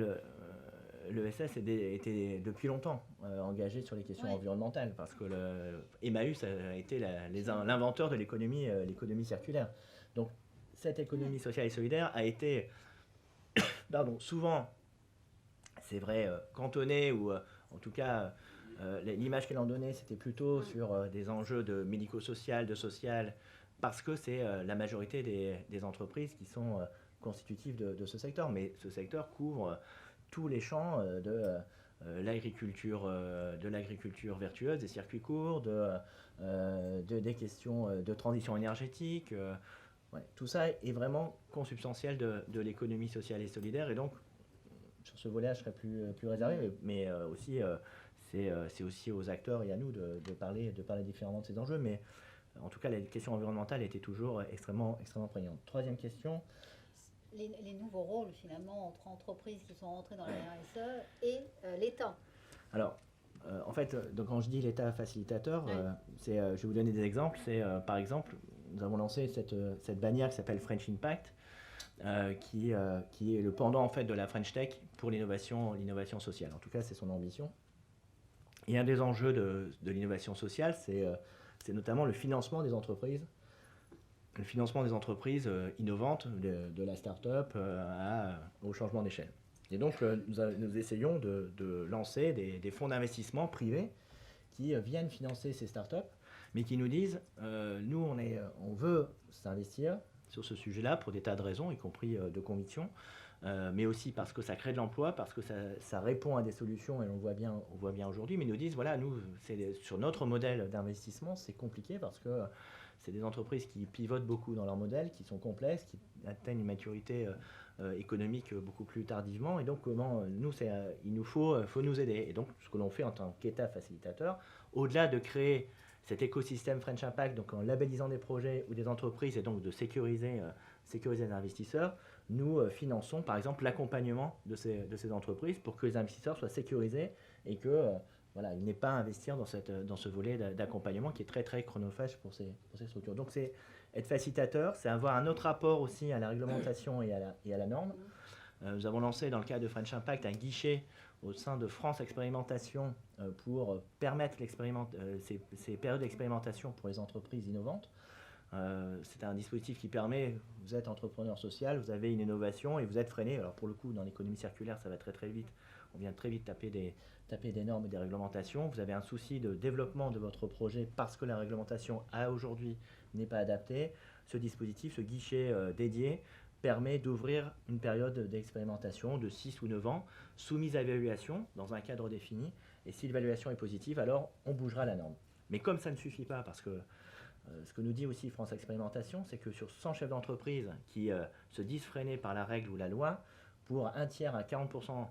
l'ESS était depuis longtemps engagé sur les questions environnementales, parce que Emmaüs a été l'inventeur de l'économie circulaire. Donc, cette économie sociale et solidaire a été souvent, c'est vrai, cantonnée, ou en tout cas, l'image qu'elle en donnait, c'était plutôt sur des enjeux de médico-social, de social, parce que c'est la majorité des entreprises qui sont constitutives de ce secteur. Mais ce secteur couvre tous les champs de l'agriculture vertueuse, des circuits courts, des questions de transition énergétique. Tout ça est vraiment consubstantiel de l'économie sociale et solidaire, et donc sur ce volet je serais plus réservé, mais aussi c'est aussi aux acteurs et à nous de parler différemment de ces enjeux, mais en tout cas la question environnementale était toujours extrêmement prégnante. Troisième question. Les nouveaux rôles finalement entre entreprises qui sont rentrées dans la RSE et l'État. Alors, En fait, donc quand je dis l'État facilitateur, Ouais. je vais vous donner des exemples. Par exemple, nous avons lancé cette bannière qui s'appelle French Impact, qui est le pendant en fait de la French Tech pour l'innovation sociale. En tout cas, c'est son ambition. Et un des enjeux de l'innovation sociale, c'est notamment le financement des entreprises. Le financement des entreprises innovantes, de la start-up au changement d'échelle. Et donc, nous essayons de lancer des fonds d'investissement privés qui viennent financer ces start-up, mais qui nous disent, nous, on veut s'investir sur ce sujet-là pour des tas de raisons, y compris de conviction, mais aussi parce que ça crée de l'emploi, parce que ça répond à des solutions, et on voit bien aujourd'hui, mais ils nous disent, voilà, nous, sur notre modèle d'investissement, c'est compliqué parce que c'est des entreprises qui pivotent beaucoup dans leur modèle, qui sont complexes, qui atteignent une maturité économique beaucoup plus tardivement. Et donc, il nous faut nous aider. Et donc, ce que l'on fait en tant qu'État facilitateur, au-delà de créer cet écosystème French Impact, donc en labellisant des projets ou des entreprises, et donc de sécuriser les investisseurs, nous finançons par exemple l'accompagnement de ces entreprises pour que les investisseurs soient sécurisés et que voilà, il n'est pas à investir dans ce volet d'accompagnement qui est très très chronophage pour ces structures. Donc c'est être facilitateur, c'est avoir un autre rapport aussi à la réglementation et à la norme. Nous avons lancé dans le cadre de French Impact un guichet au sein de France Expérimentation pour permettre ces périodes d'expérimentation pour les entreprises innovantes. C'est un dispositif qui permet, vous êtes entrepreneur social, vous avez une innovation et vous êtes freiné. Alors pour le coup, dans l'économie circulaire, ça va très très vite. On vient très vite taper des normes et des réglementations. Vous avez un souci de développement de votre projet parce que la réglementation aujourd'hui n'est pas adaptée. Ce dispositif, ce guichet dédié, permet d'ouvrir une période d'expérimentation de 6 ou 9 ans, soumise à évaluation dans un cadre défini. Et si l'évaluation est positive, alors on bougera la norme. Mais comme ça ne suffit pas, parce que ce que nous dit aussi France Expérimentation, c'est que sur 100 chefs d'entreprise qui se disent freinés par la règle ou la loi, pour un tiers à 40%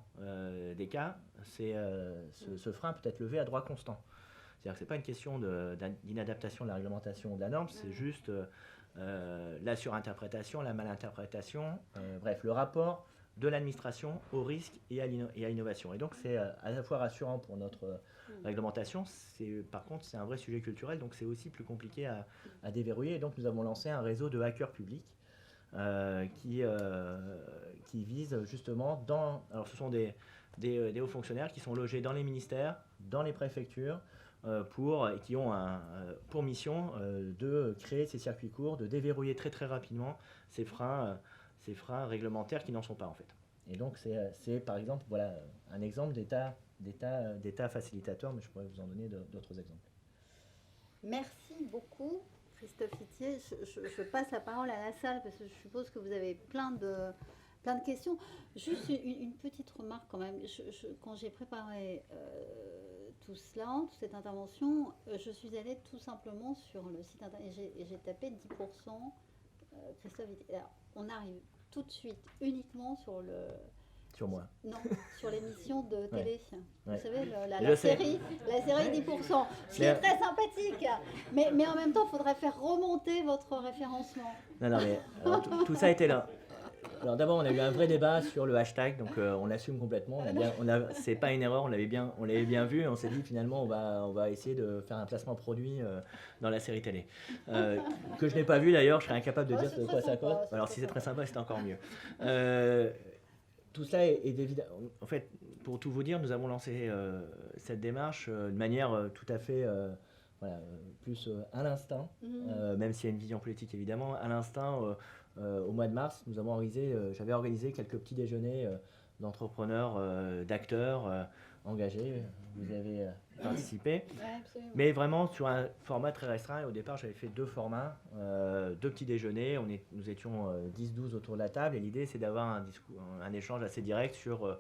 des cas, ce frein peut être levé à droit constant. C'est-à-dire que ce n'est pas une question d'inadaptation de la réglementation ou de la norme, c'est juste la surinterprétation, la malinterprétation, bref, le rapport de l'administration au risque et à l'innovation. Et donc c'est à la fois rassurant pour notre réglementation, par contre c'est un vrai sujet culturel, donc c'est aussi plus compliqué à déverrouiller. Et donc nous avons lancé un réseau de hackers publics qui vise justement alors ce sont des hauts fonctionnaires qui sont logés dans les ministères, dans les préfectures, qui ont pour mission de créer ces circuits courts, de déverrouiller très très rapidement ces freins réglementaires qui n'en sont pas en fait. Et donc c'est par exemple voilà, un exemple d'état facilitateur, mais je pourrais vous en donner d'autres exemples. Merci beaucoup, Christophe Itier. Je passe la parole à la salle parce que je suppose que vous avez plein de questions. Juste une petite remarque quand même. Quand j'ai préparé tout cela, toute cette intervention, je suis allée tout simplement sur le site internet et j'ai tapé 10% Christophe Itier. Alors, on arrive tout de suite uniquement sur Sur moi. Non, sur l'émission de télé. Ouais. Vous savez, la série 10%, qui est très sympathique. Mais en même temps, il faudrait faire remonter votre référencement. Non, mais alors, tout ça était là. Alors d'abord, on a eu un vrai débat sur le hashtag, donc on l'assume complètement. C'est pas une erreur, on l'avait bien vu. Et on s'est dit finalement, on va essayer de faire un placement produit dans la série télé. Que je n'ai pas vu d'ailleurs, je serais incapable de dire de quoi ça cause. Alors si c'est très sympa, c'est encore mieux. Tout ça est évident. En fait, pour tout vous dire, nous avons lancé cette démarche de manière tout à fait plus à l'instinct, même s'il y a une vision politique évidemment, à l'instinct. Au mois de mars, j'avais organisé quelques petits déjeuners d'entrepreneurs, d'acteurs engagés. Vous avez participé, mais vraiment sur un format très restreint. Et au départ, j'avais fait 2 formats, 2 petits déjeuners. Nous étions 10-12 autour de la table, et l'idée, c'est d'avoir un échange assez direct sur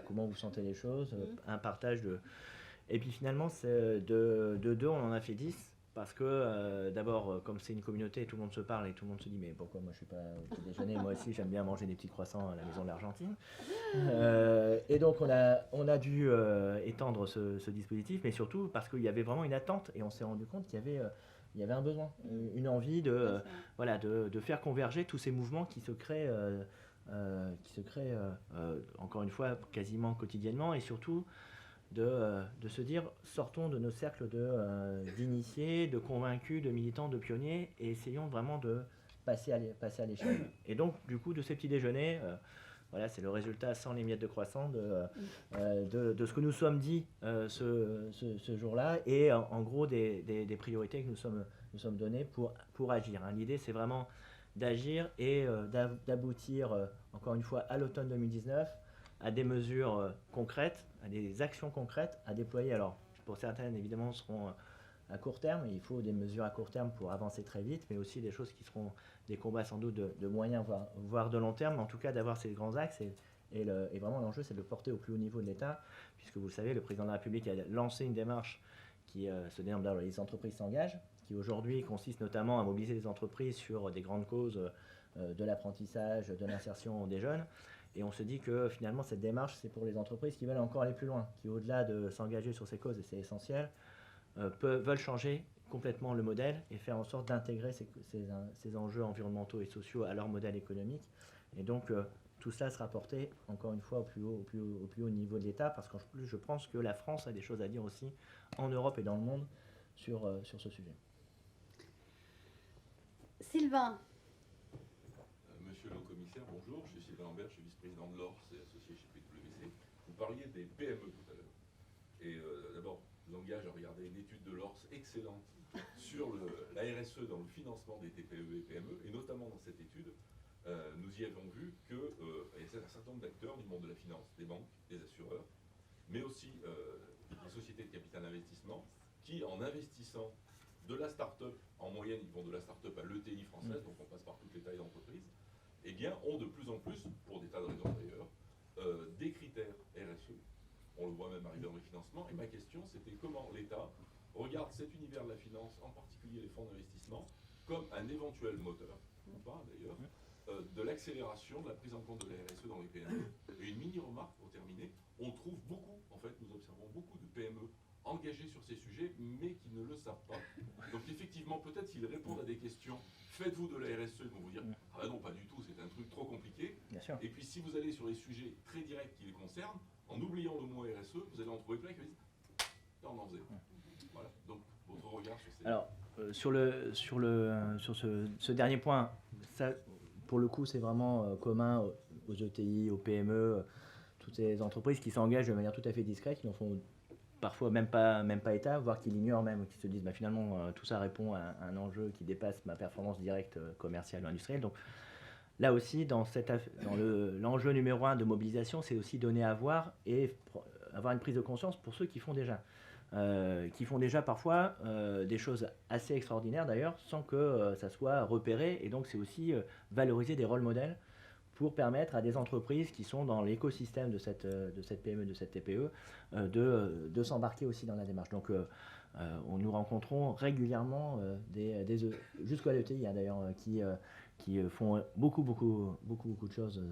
comment vous sentez les choses, un partage de. Et puis finalement, de 2, on en a fait 10. Parce que d'abord, comme c'est une communauté, tout le monde se parle et tout le monde se dit mais pourquoi moi je suis pas au petit déjeuner, moi aussi j'aime bien manger des petits croissants à la maison de l'Argentine. Et donc on a dû étendre ce dispositif, mais surtout parce qu'il y avait vraiment une attente et on s'est rendu compte qu'il y avait un besoin, une envie de faire converger tous ces mouvements qui se créent encore une fois quasiment quotidiennement, et surtout de se dire, sortons de nos cercles d'initiés, de convaincus, de militants, de pionniers, et essayons vraiment de passer à l'échelle. Et donc, du coup, de ces petits déjeuners, voilà, c'est le résultat sans les miettes de croissant de ce que nous sommes dit ce jour-là, et en gros des priorités que nous sommes données pour agir. Hein. L'idée, c'est vraiment d'agir et d'aboutir, encore une fois, à l'automne 2019, à des mesures concrètes, à des actions concrètes à déployer. Alors, pour certaines, évidemment, seront à court terme. Il faut des mesures à court terme pour avancer très vite, mais aussi des choses qui seront des combats sans doute de moyen, voire de long terme, mais en tout cas d'avoir ces grands axes. Et vraiment, l'enjeu, c'est de le porter au plus haut niveau de l'État, puisque vous le savez, le président de la République a lancé une démarche qui se dénomme d'abord les entreprises s'engagent, qui aujourd'hui consiste notamment à mobiliser les entreprises sur des grandes causes de l'apprentissage, de l'insertion des jeunes. Et on se dit que finalement, cette démarche, c'est pour les entreprises qui veulent encore aller plus loin, qui au-delà de s'engager sur ces causes, et c'est essentiel, veulent changer complètement le modèle et faire en sorte d'intégrer ces enjeux environnementaux et sociaux à leur modèle économique. Et donc, tout cela sera porté, encore une fois, au plus haut niveau de l'État, parce que je pense que la France a des choses à dire aussi en Europe et dans le monde sur ce sujet. Sylvain. Monsieur le commissaire, bonjour. Je suis Sylvain Lambert, je suis vice-président de l'ORS et associé chez PwC. Vous parliez des PME tout à l'heure. Et d'abord, je vous engage à regarder une étude de l'ORS excellente sur la RSE dans le financement des TPE et PME. Et notamment dans cette étude, nous y avons vu qu'il y a un certain nombre d'acteurs du monde de la finance, des banques, des assureurs, mais aussi des sociétés de capital investissement qui, en investissant de la start-up, en moyenne, ils vont de la start-up à l'ETI française, donc on passe par toutes les tailles d'entreprise, eh bien, ont de plus en plus, pour des tas de raisons d'ailleurs, des critères RSE. On le voit même arriver dans le financement. Et ma question, c'était comment l'État regarde cet univers de la finance, en particulier les fonds d'investissement, comme un éventuel moteur, ou pas d'ailleurs, de l'accélération de la prise en compte de la RSE dans les PME. Et une mini-remarque pour terminer, on trouve beaucoup, en fait, nous observons beaucoup de PME engagés sur ces sujets, mais qui ne le savent pas. Donc effectivement, peut-être s'ils répondent à des questions, faites-vous de la RSE, ils vont vous dire, ah ben non, pas du tout, c'est un truc trop compliqué. Bien sûr. Et puis si vous allez sur les sujets très directs qui les concernent, en oubliant le mot RSE, vous allez en trouver plein qui vous disent, on en faisait. Voilà, donc votre regard sur ces... Alors, sur ce dernier point, ça, pour le coup, c'est vraiment commun aux ETI, aux PME, toutes ces entreprises qui s'engagent de manière tout à fait discrète, qui n'en font parfois même pas état, voire qui l'ignorent même, qui se disent finalement tout ça répond à un enjeu qui dépasse ma performance directe commerciale ou industrielle. Donc là aussi, dans l'enjeu numéro 1 de mobilisation, c'est aussi donner à voir et avoir une prise de conscience pour ceux qui font déjà. Parfois des choses assez extraordinaires d'ailleurs, sans que ça soit repéré. Et donc c'est aussi valoriser des rôles modèles pour permettre à des entreprises qui sont dans l'écosystème de cette PME, de cette TPE, de s'embarquer aussi dans la démarche. Donc nous rencontrons régulièrement jusqu'à l'ETI d'ailleurs, qui font beaucoup de choses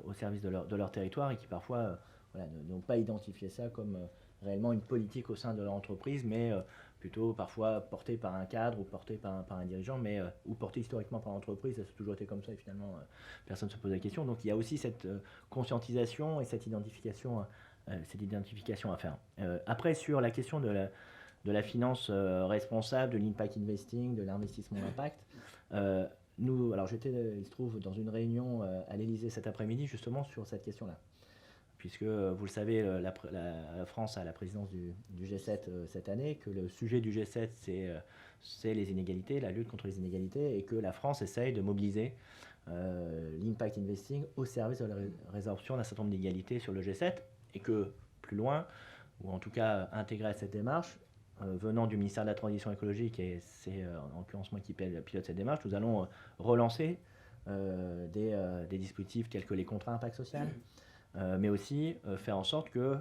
au service de leur territoire et qui parfois n'ont pas identifié ça comme réellement une politique au sein de leur entreprise, mais plutôt parfois portée par un cadre ou portée par un dirigeant, ou portée historiquement par l'entreprise. Ça a toujours été comme ça et finalement personne ne se pose la question. Donc il y a aussi cette conscientisation et cette identification à faire. Après, sur la question de la finance responsable, de l'impact investing, de l'investissement d'impact, alors j'étais, il se trouve, dans une réunion à l'Élysée cet après-midi justement sur cette question-là. Puisque, vous le savez, la France a la présidence du G7 cette année, que le sujet du G7, c'est les inégalités, la lutte contre les inégalités, et que la France essaye de mobiliser l'impact investing au service de la résorption d'un certain nombre d'inégalités sur le G7, et que, plus loin, ou en tout cas intégré à cette démarche, venant du ministère de la Transition écologique, et c'est en l'occurrence moi qui pilote cette démarche, nous allons relancer des dispositifs tels que les contrats impact social, mais aussi faire en sorte que,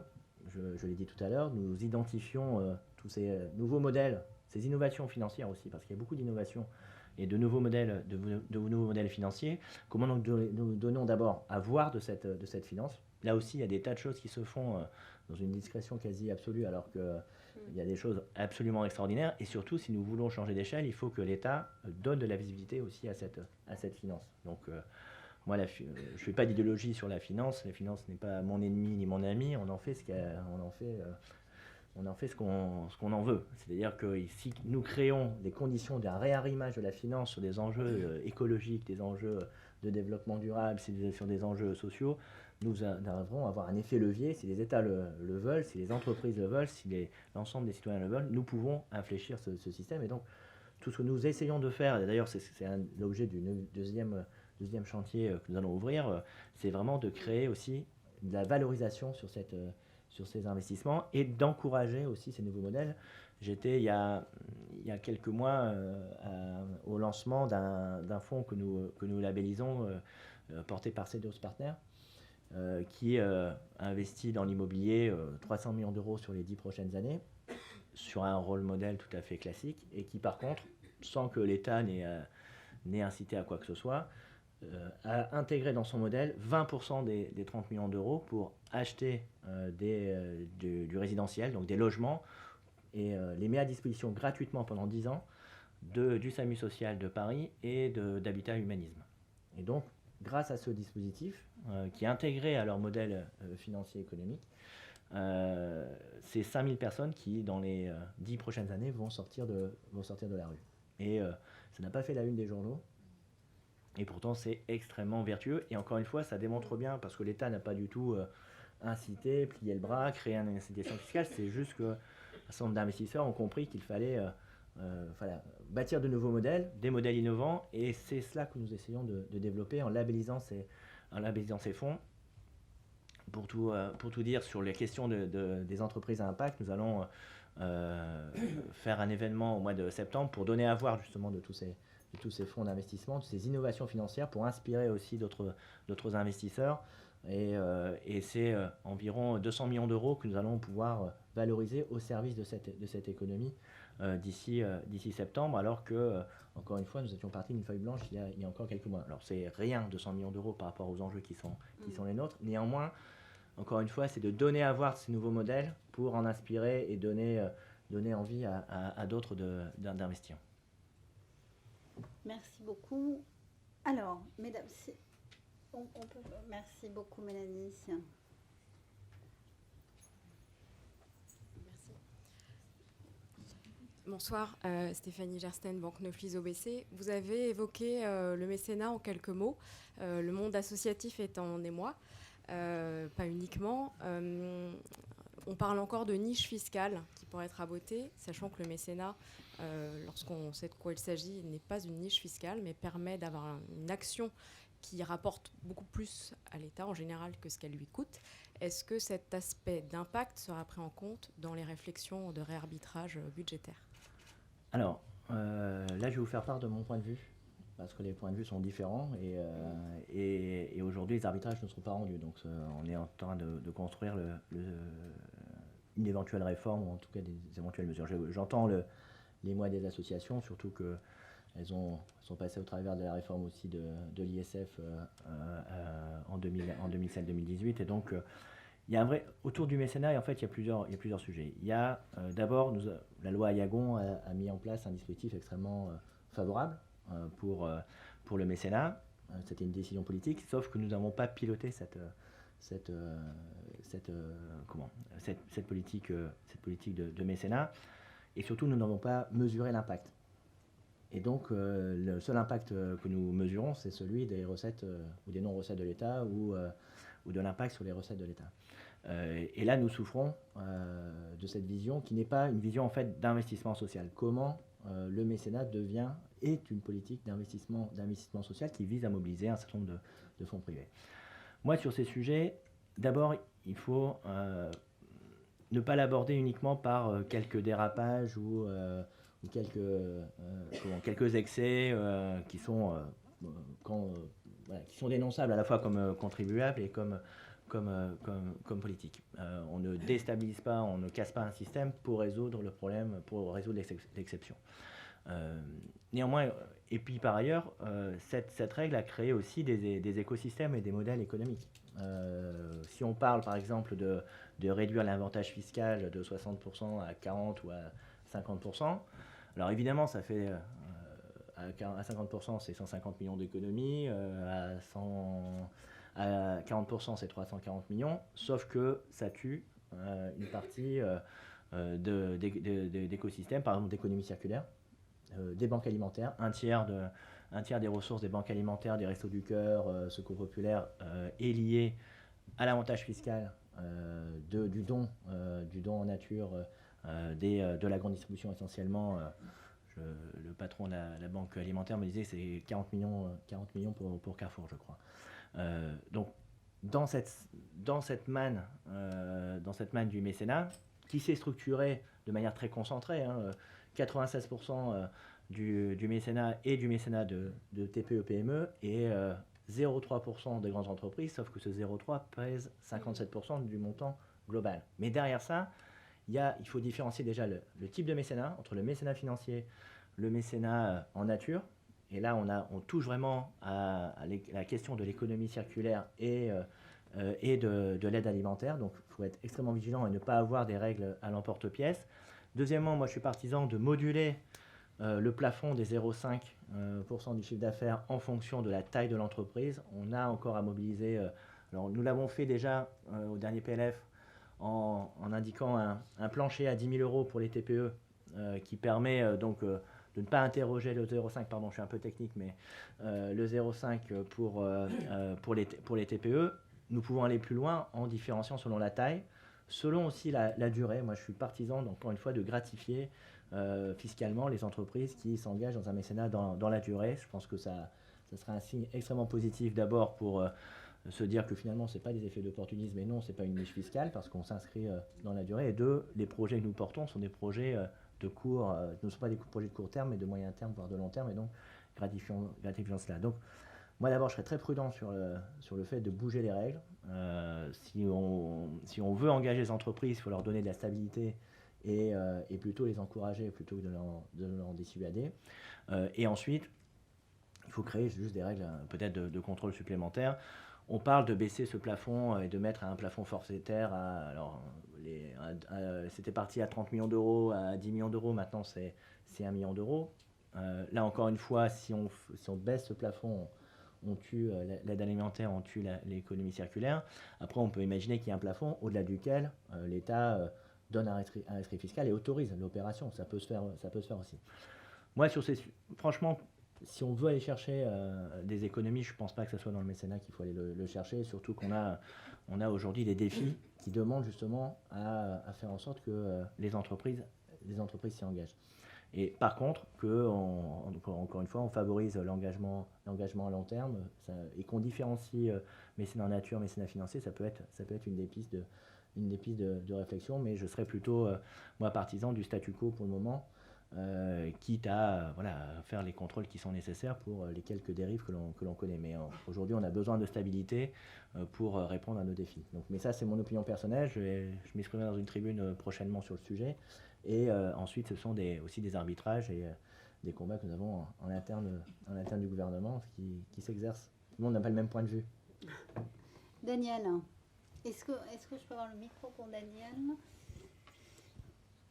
je l'ai dit tout à l'heure, nous identifions tous ces nouveaux modèles, ces innovations financières aussi, parce qu'il y a beaucoup d'innovations et de nouveaux modèles, de nouveaux modèles financiers. Comment nous donnons d'abord à voir de cette finance. Là aussi, il y a des tas de choses qui se font dans une discrétion quasi absolue, alors qu'il y a des choses absolument extraordinaires. Et surtout, si nous voulons changer d'échelle, il faut que l'État donne de la visibilité aussi à cette finance. Donc, moi, je ne fais pas d'idéologie sur la finance. La finance n'est pas mon ennemi ni mon ami. On en fait on en fait ce qu'on en veut. C'est-à-dire que si nous créons des conditions d'un réarrimage de la finance sur des enjeux écologiques, des enjeux de développement durable, sur des enjeux sociaux, nous arriverons à avoir un effet levier. Si les États le veulent, si les entreprises le veulent, si l'ensemble des citoyens le veulent, nous pouvons infléchir ce système. Et donc, tout ce que nous essayons de faire, et d'ailleurs c'est l'objet du deuxième chantier que nous allons ouvrir, c'est vraiment de créer aussi de la valorisation sur ces investissements et d'encourager aussi ces nouveaux modèles. J'étais il y a quelques mois au lancement d'un fonds que nous labellisons, porté par Cedros Partners, qui investit dans l'immobilier 300 millions d'euros sur les 10 prochaines années, sur un rôle modèle tout à fait classique, et qui par contre, sans que l'État n'ait incité à quoi que ce soit, a intégré dans son modèle 20% des 30 millions d'euros pour acheter du résidentiel, donc des logements, et les met à disposition gratuitement pendant 10 ans du SAMU social de Paris et d'Habitat Humanisme. Et donc, grâce à ce dispositif, qui est intégré à leur modèle financier économique, c'est 5000 personnes qui, dans les 10 prochaines années, vont sortir de la rue. Et ça n'a pas fait la une des journaux. Et pourtant, c'est extrêmement vertueux. Et encore une fois, ça démontre bien, parce que l'État n'a pas du tout incité, plié le bras, créé une incitation fiscale. C'est juste qu'un certain nombre d'investisseurs ont compris qu'il fallait bâtir de nouveaux modèles, des modèles innovants. Et c'est cela que nous essayons de développer en labellisant ces fonds. Pour tout dire sur les questions des entreprises à impact, nous allons faire un événement au mois de septembre pour donner à voir justement de tous ces fonds d'investissement, de ces innovations financières, pour inspirer aussi d'autres investisseurs. Et c'est environ 200 millions d'euros que nous allons pouvoir valoriser au service de cette économie d'ici septembre, alors que, encore une fois, nous étions partis d'une feuille blanche il y a encore quelques mois. Alors c'est rien, 200 millions d'euros par rapport aux enjeux qui sont les nôtres. Néanmoins, encore une fois, c'est de donner à voir ces nouveaux modèles pour en inspirer et donner envie à d'autres d'investir. Merci beaucoup. Alors, mesdames, merci beaucoup, Mélanie. Merci. Bonsoir, Stéphanie Gersten, Banque Neuflis OBC. Vous avez évoqué le mécénat en quelques mots. Le monde associatif est en émoi, pas uniquement. On parle encore de niche fiscale qui pourrait être rabotée, sachant que le mécénat, lorsqu'on sait de quoi il s'agit, n'est pas une niche fiscale, mais permet d'avoir une action qui rapporte beaucoup plus à l'État en général que ce qu'elle lui coûte. Est-ce que cet aspect d'impact sera pris en compte dans les réflexions de réarbitrage budgétaire ? Alors, là, je vais vous faire part de mon point de vue, parce que les points de vue sont différents, et aujourd'hui, les arbitrages ne seront pas rendus. Donc, on est en train de construire une éventuelle réforme, ou en tout cas des éventuelles mesures. J'entends les mois des associations, surtout qu'elles sont passées au travers de la réforme aussi de l'ISF en 2007-2018. Et donc, il y a autour du mécénat, et en fait, il y a plusieurs sujets. Il y a d'abord, la loi Aillagon a mis en place un dispositif extrêmement favorable pour le mécénat. C'était une décision politique, sauf que nous n'avons pas piloté cette politique de mécénat, et surtout nous n'avons pas mesuré l'impact. Et donc le seul impact que nous mesurons, c'est celui des recettes ou des non-recettes de l'État ou de l'impact sur les recettes de l'État. Et là, nous souffrons de cette vision qui n'est pas une vision en fait d'investissement social. Comment le mécénat est une politique d'investissement social qui vise à mobiliser un certain nombre de fonds privés. Moi, sur ces sujets, d'abord, il faut ne pas l'aborder uniquement par quelques dérapages ou quelques excès qui sont dénonçables à la fois comme contribuables et comme politique. On ne déstabilise pas, on ne casse pas un système pour résoudre le problème, pour résoudre l'exception. Néanmoins, et puis par ailleurs, cette règle a créé aussi des écosystèmes et des modèles économiques. Si on parle par exemple de réduire l'avantage fiscal de 60% à 40 ou à 50%, alors évidemment ça fait à 50% c'est 150 millions d'économies, à 40% c'est 340 millions, sauf que ça tue une partie d'écosystèmes, par exemple d'économie circulaire, des banques alimentaires. Un tiers des ressources des banques alimentaires, des Restos du Cœur, Secours Populaire est lié à l'avantage fiscal du don en nature de la grande distribution essentiellement. Le patron de la banque alimentaire me disait que c'est 40 millions pour Carrefour, je crois. Donc, dans cette manne du mécénat, qui s'est structurée de manière très concentrée, 96% du mécénat et du mécénat de TPE-PME et 0,3% des grandes entreprises, sauf que ce 0,3 pèse 57% du montant global. Mais derrière ça, il faut différencier déjà le type de mécénat entre le mécénat financier, le mécénat en nature. Et là, on touche vraiment à la question de l'économie circulaire et de l'aide alimentaire. Donc, il faut être extrêmement vigilant et ne pas avoir des règles à l'emporte-pièce. Deuxièmement, moi, je suis partisan de moduler le plafond des 0,5% du chiffre d'affaires en fonction de la taille de l'entreprise. On a encore à mobiliser. Alors, nous l'avons fait déjà au dernier PLF en indiquant un plancher à 10 000 euros pour les TPE qui permet de ne pas interroger le 0,5, pardon, je suis un peu technique, mais le 0,5 pour les TPE. Nous pouvons aller plus loin en différenciant selon la taille, selon aussi la durée. Moi, je suis partisan, encore une fois, de gratifier fiscalement les entreprises qui s'engagent dans un mécénat dans la durée. Je pense que ça sera un signe extrêmement positif d'abord pour se dire que finalement, ce n'est pas des effets d'opportunisme, mais non, ce n'est pas une niche fiscale parce qu'on s'inscrit dans la durée. Et deux, les projets que nous portons sont des projets ne sont pas des projets de court terme, mais de moyen terme, voire de long terme, et donc gratifiant cela. Donc, moi d'abord, je serais très prudent sur le fait de bouger les règles. Si on veut engager les entreprises, il faut leur donner de la stabilité et plutôt les encourager plutôt que de leur dissuader. Et ensuite, il faut créer juste des règles peut-être de contrôle supplémentaires. On parle de baisser ce plafond et de mettre un plafond forfaitaire c'était parti à 30 millions d'euros, à 10 millions d'euros, maintenant c'est 1 million d'euros. Là encore une fois, si on baisse ce plafond, on tue l'aide alimentaire, on tue l'économie circulaire. Après, on peut imaginer qu'il y a un plafond au-delà duquel l'État donne un rescrit fiscal et autorise l'opération. Ça peut se faire aussi. Moi, franchement, si on veut aller chercher des économies, je ne pense pas que ce soit dans le mécénat qu'il faut aller le chercher, surtout qu'on a aujourd'hui des défis qui demandent justement à faire en sorte que les entreprises s'y engagent. Et par contre, encore une fois, on favorise l'engagement à long terme et qu'on différencie mécénat en nature, mécénat financier, ça peut être une des pistes de réflexion, mais je serais plutôt, moi, partisan du statu quo pour le moment, quitte à faire les contrôles qui sont nécessaires pour les quelques dérives que l'on connaît. Mais aujourd'hui, on a besoin de stabilité pour répondre à nos défis. Donc, mais ça, c'est mon opinion personnelle. Je m'exprimerai dans une tribune prochainement sur le sujet. Et ensuite, ce sont aussi des arbitrages et des combats que nous avons en interne du gouvernement qui s'exercent. Tout le monde n'a pas le même point de vue. Daniel, est-ce que je peux avoir le micro pour Daniel?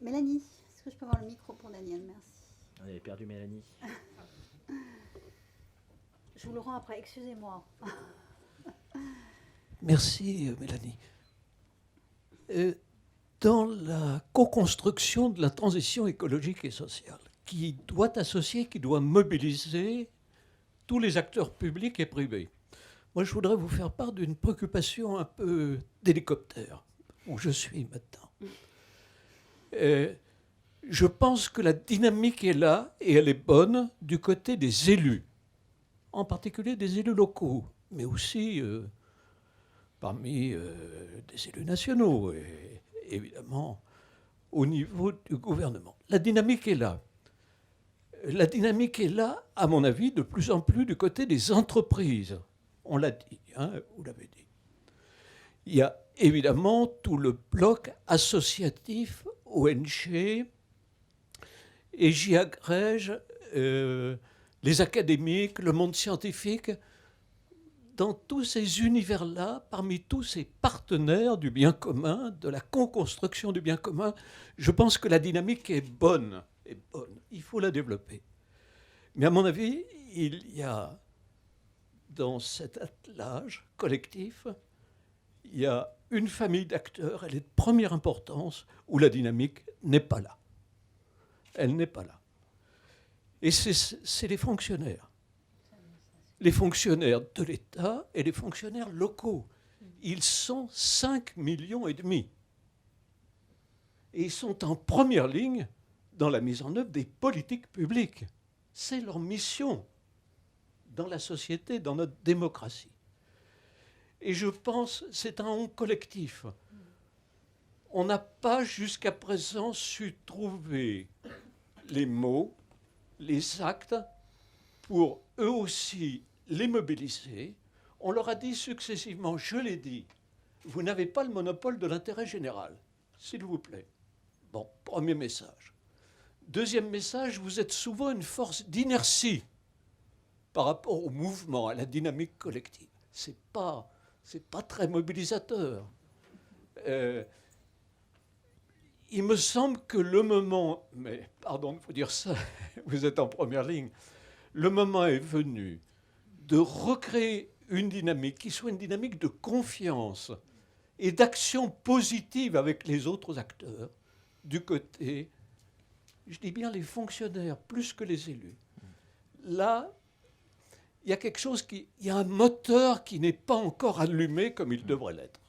Mélanie, est-ce que je peux avoir le micro pour Daniel? Merci. On avait perdu Mélanie. Je vous le rends après, excusez-moi. Merci Mélanie. Dans la co-construction de la transition écologique et sociale, qui doit mobiliser tous les acteurs publics et privés. Moi, je voudrais vous faire part d'une préoccupation un peu d'hélicoptère, où je suis maintenant. Je pense que la dynamique est là, et elle est bonne, du côté des élus, en particulier des élus locaux, mais aussi parmi des élus nationaux, et évidemment au niveau du gouvernement. La dynamique est là. La dynamique est là, à mon avis, de plus en plus du côté des entreprises. On l'a dit, vous l'avez dit. Il y a évidemment tout le bloc associatif, ONG, et j'y agrège les académiques, le monde scientifique. Dans tous ces univers-là, parmi tous ces partenaires du bien commun, de la co-construction du bien commun, je pense que la dynamique est bonne. Il faut la développer. Mais à mon avis, il y a, dans cet attelage collectif, il y a une famille d'acteurs, elle est de première importance, où la dynamique n'est pas là. Elle n'est pas là. Et c'est les fonctionnaires. Les fonctionnaires de l'État et les fonctionnaires locaux. Ils sont 5,5 millions. Et ils sont en première ligne dans la mise en œuvre des politiques publiques. C'est leur mission dans la société, dans notre démocratie. Et je pense que c'est un on collectif. On n'a pas jusqu'à présent su trouver les mots, les actes, pour eux aussi les mobiliser. On leur a dit successivement, je l'ai dit, vous n'avez pas le monopole de l'intérêt général, s'il vous plaît. Bon, premier message. Deuxième message, vous êtes souvent une force d'inertie par rapport au mouvement, à la dynamique collective. C'est pas très mobilisateur. Il me semble que le moment, mais pardon de vous dire ça, vous êtes en première ligne, le moment est venu de recréer une dynamique qui soit une dynamique de confiance et d'action positive avec les autres acteurs du côté, je dis bien les fonctionnaires plus que les élus. Là, il y a quelque chose il y a un moteur qui n'est pas encore allumé comme il devrait l'être.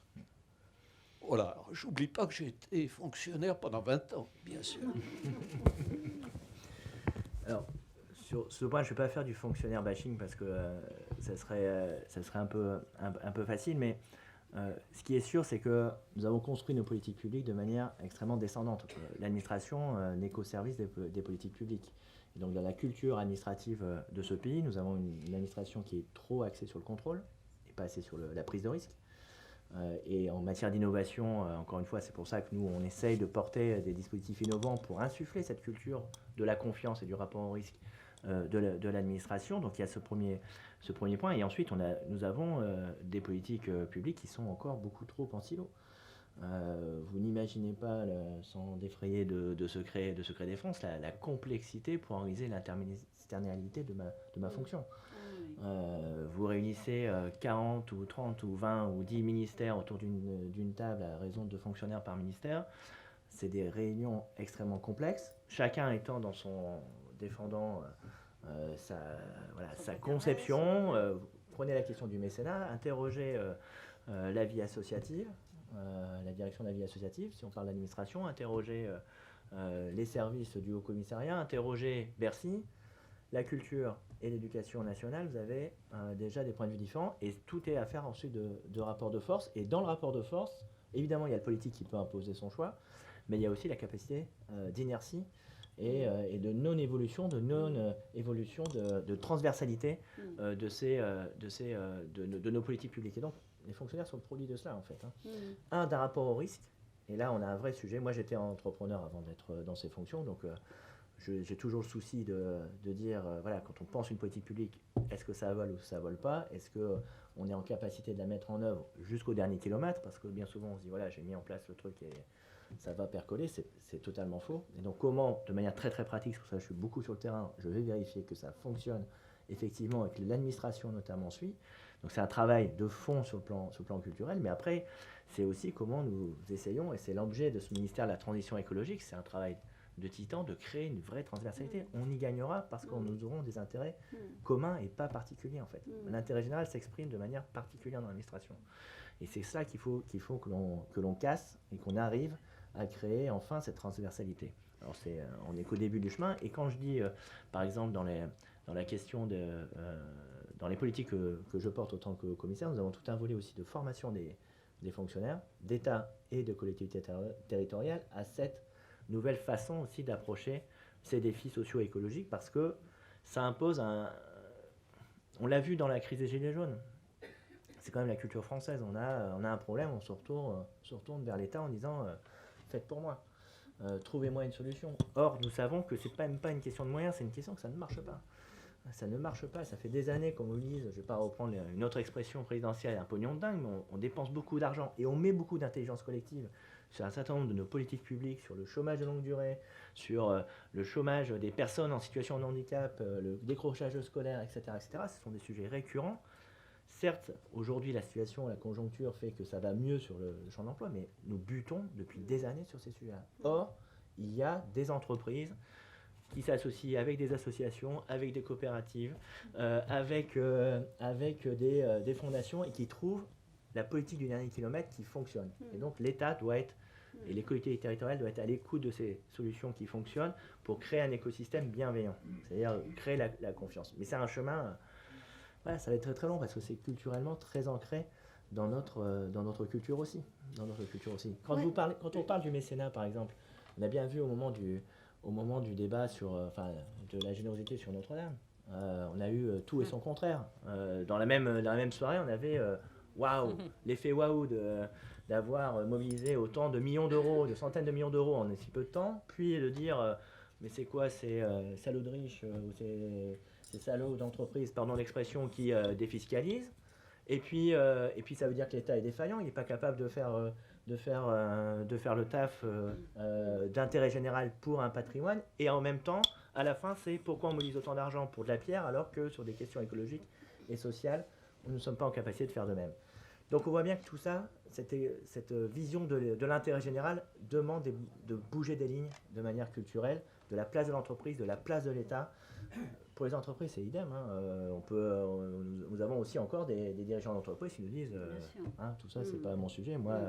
Voilà, j'oublie pas que j'ai été fonctionnaire pendant 20 ans, bien sûr. Alors, sur ce point, je ne vais pas faire du fonctionnaire bashing parce que ça serait un peu facile, mais ce qui est sûr, c'est que nous avons construit nos politiques publiques de manière extrêmement descendante. L'administration n'est qu'au service des politiques publiques. Et donc, dans la culture administrative de ce pays, nous avons une administration qui est trop axée sur le contrôle et pas assez sur la prise de risque. Et en matière d'innovation, encore une fois, c'est pour ça que nous, on essaye de porter des dispositifs innovants pour insuffler cette culture de la confiance et du rapport au risque de l'administration. Donc il y a ce premier point. Et ensuite, nous avons des politiques publiques qui sont encore beaucoup trop en silo. Vous n'imaginez pas, sans défrayer de secret défense, la complexité pour organiser l'interministérialité de ma fonction. Vous réunissez 40 ou 30 ou 20 ou 10 ministères autour d'une table à raison de fonctionnaires par ministère. C'est des réunions extrêmement complexes, chacun étant défendant sa conception. Prenez la question du mécénat, interrogez la vie associative, la direction de la vie associative, si on parle d'administration, interrogez les services du Haut-Commissariat, interrogez Bercy, la culture et l'éducation nationale, vous avez déjà des points de vue différents et tout est à faire ensuite de rapport de force. Et dans le rapport de force, évidemment, il y a le politique qui peut imposer son choix, mais il y a aussi la capacité d'inertie et de non-évolution, de de transversalité de nos politiques publiques. Et donc, les fonctionnaires sont le produit de cela, en fait. D'un rapport au risque, et là, on a un vrai sujet. Moi, j'étais entrepreneur avant d'être dans ces fonctions, donc j'ai toujours le souci de dire, voilà, quand on pense une politique publique, est-ce que ça vole ou ça vole pas? Est-ce qu'on est en capacité de la mettre en œuvre jusqu'au dernier kilomètre? Parce que bien souvent, on se dit, voilà, j'ai mis en place le truc et ça va percoler. C'est totalement faux. Et donc, comment, de manière très très pratique, parce que ça, je suis beaucoup sur le terrain, je vais vérifier que ça fonctionne effectivement et que l'administration notamment suit. Donc, c'est un travail de fond sur le plan culturel, mais après, c'est aussi comment nous essayons, et c'est l'objet de ce ministère de la Transition écologique, c'est un travail de titan, de créer une vraie transversalité. On y gagnera parce que nous aurons des intérêts communs et pas particuliers en fait. L'intérêt général s'exprime de manière particulière dans l'administration. Et c'est ça qu'il faut que l'on casse et qu'on arrive à créer enfin cette transversalité. Alors on n'est qu'au début du chemin. Et quand je dis, par exemple, dans la question dans les politiques que je porte autant que commissaire, nous avons tout un volet aussi de formation des fonctionnaires, d'État et de collectivités territoriales à cette nouvelle façon aussi d'approcher ces défis socio-écologiques parce que ça impose on l'a vu dans la crise des Gilets jaunes, c'est quand même la culture française, on a un problème, on se retourne vers l'État en disant faites pour moi, trouvez-moi une solution. Or nous savons que c'est même pas une question de moyens, c'est une question que ça ne marche pas. Ça ne marche pas, ça fait des années qu'on mobilise, je ne vais pas reprendre une autre expression présidentielle, un pognon de dingue, mais on dépense beaucoup d'argent et on met beaucoup d'intelligence collective sur un certain nombre de nos politiques publiques, sur le chômage de longue durée, sur le chômage des personnes en situation de handicap, le décrochage scolaire, etc., etc. Ce sont des sujets récurrents. Certes, aujourd'hui, la situation, la conjoncture fait que ça va mieux sur le champ de l'emploi, mais nous butons depuis des années sur ces sujets-là. Or, il y a des entreprises qui s'associent avec des associations, avec des coopératives, avec des fondations et qui trouvent la politique du dernier kilomètre qui fonctionne. Et donc l'État doit être, et les collectivités territoriales doivent être à l'écoute de ces solutions qui fonctionnent pour créer un écosystème bienveillant, c'est-à-dire créer la confiance. Mais c'est un chemin, voilà, ça va être très très long parce que c'est culturellement très ancré dans notre culture aussi. Quand on parle du mécénat par exemple, on a bien vu au moment du débat sur, de la générosité sur Notre-Dame, on a eu tout et son contraire. Dans la même soirée, on avait waouh, l'effet waouh d'avoir mobilisé autant de millions d'euros, de centaines de millions d'euros en si peu de temps, puis de dire mais c'est quoi ces salauds de riches ou ces salauds d'entreprises, pardon l'expression, qui défiscalisent. Et puis ça veut dire que l'État est défaillant, il n'est pas capable de faire le taf d'intérêt général pour un patrimoine. Et en même temps, à la fin, c'est pourquoi on mobilise autant d'argent pour de la pierre alors que sur des questions écologiques et sociales, nous ne sommes pas en capacité de faire de même. Donc on voit bien que tout ça, cette vision de l'intérêt général demande de bouger des lignes de manière culturelle, de la place de l'entreprise, de la place de l'État. Pour les entreprises, c'est idem. Nous avons aussi encore des dirigeants d'entreprise qui nous disent tout ça, c'est pas mon sujet. Moi,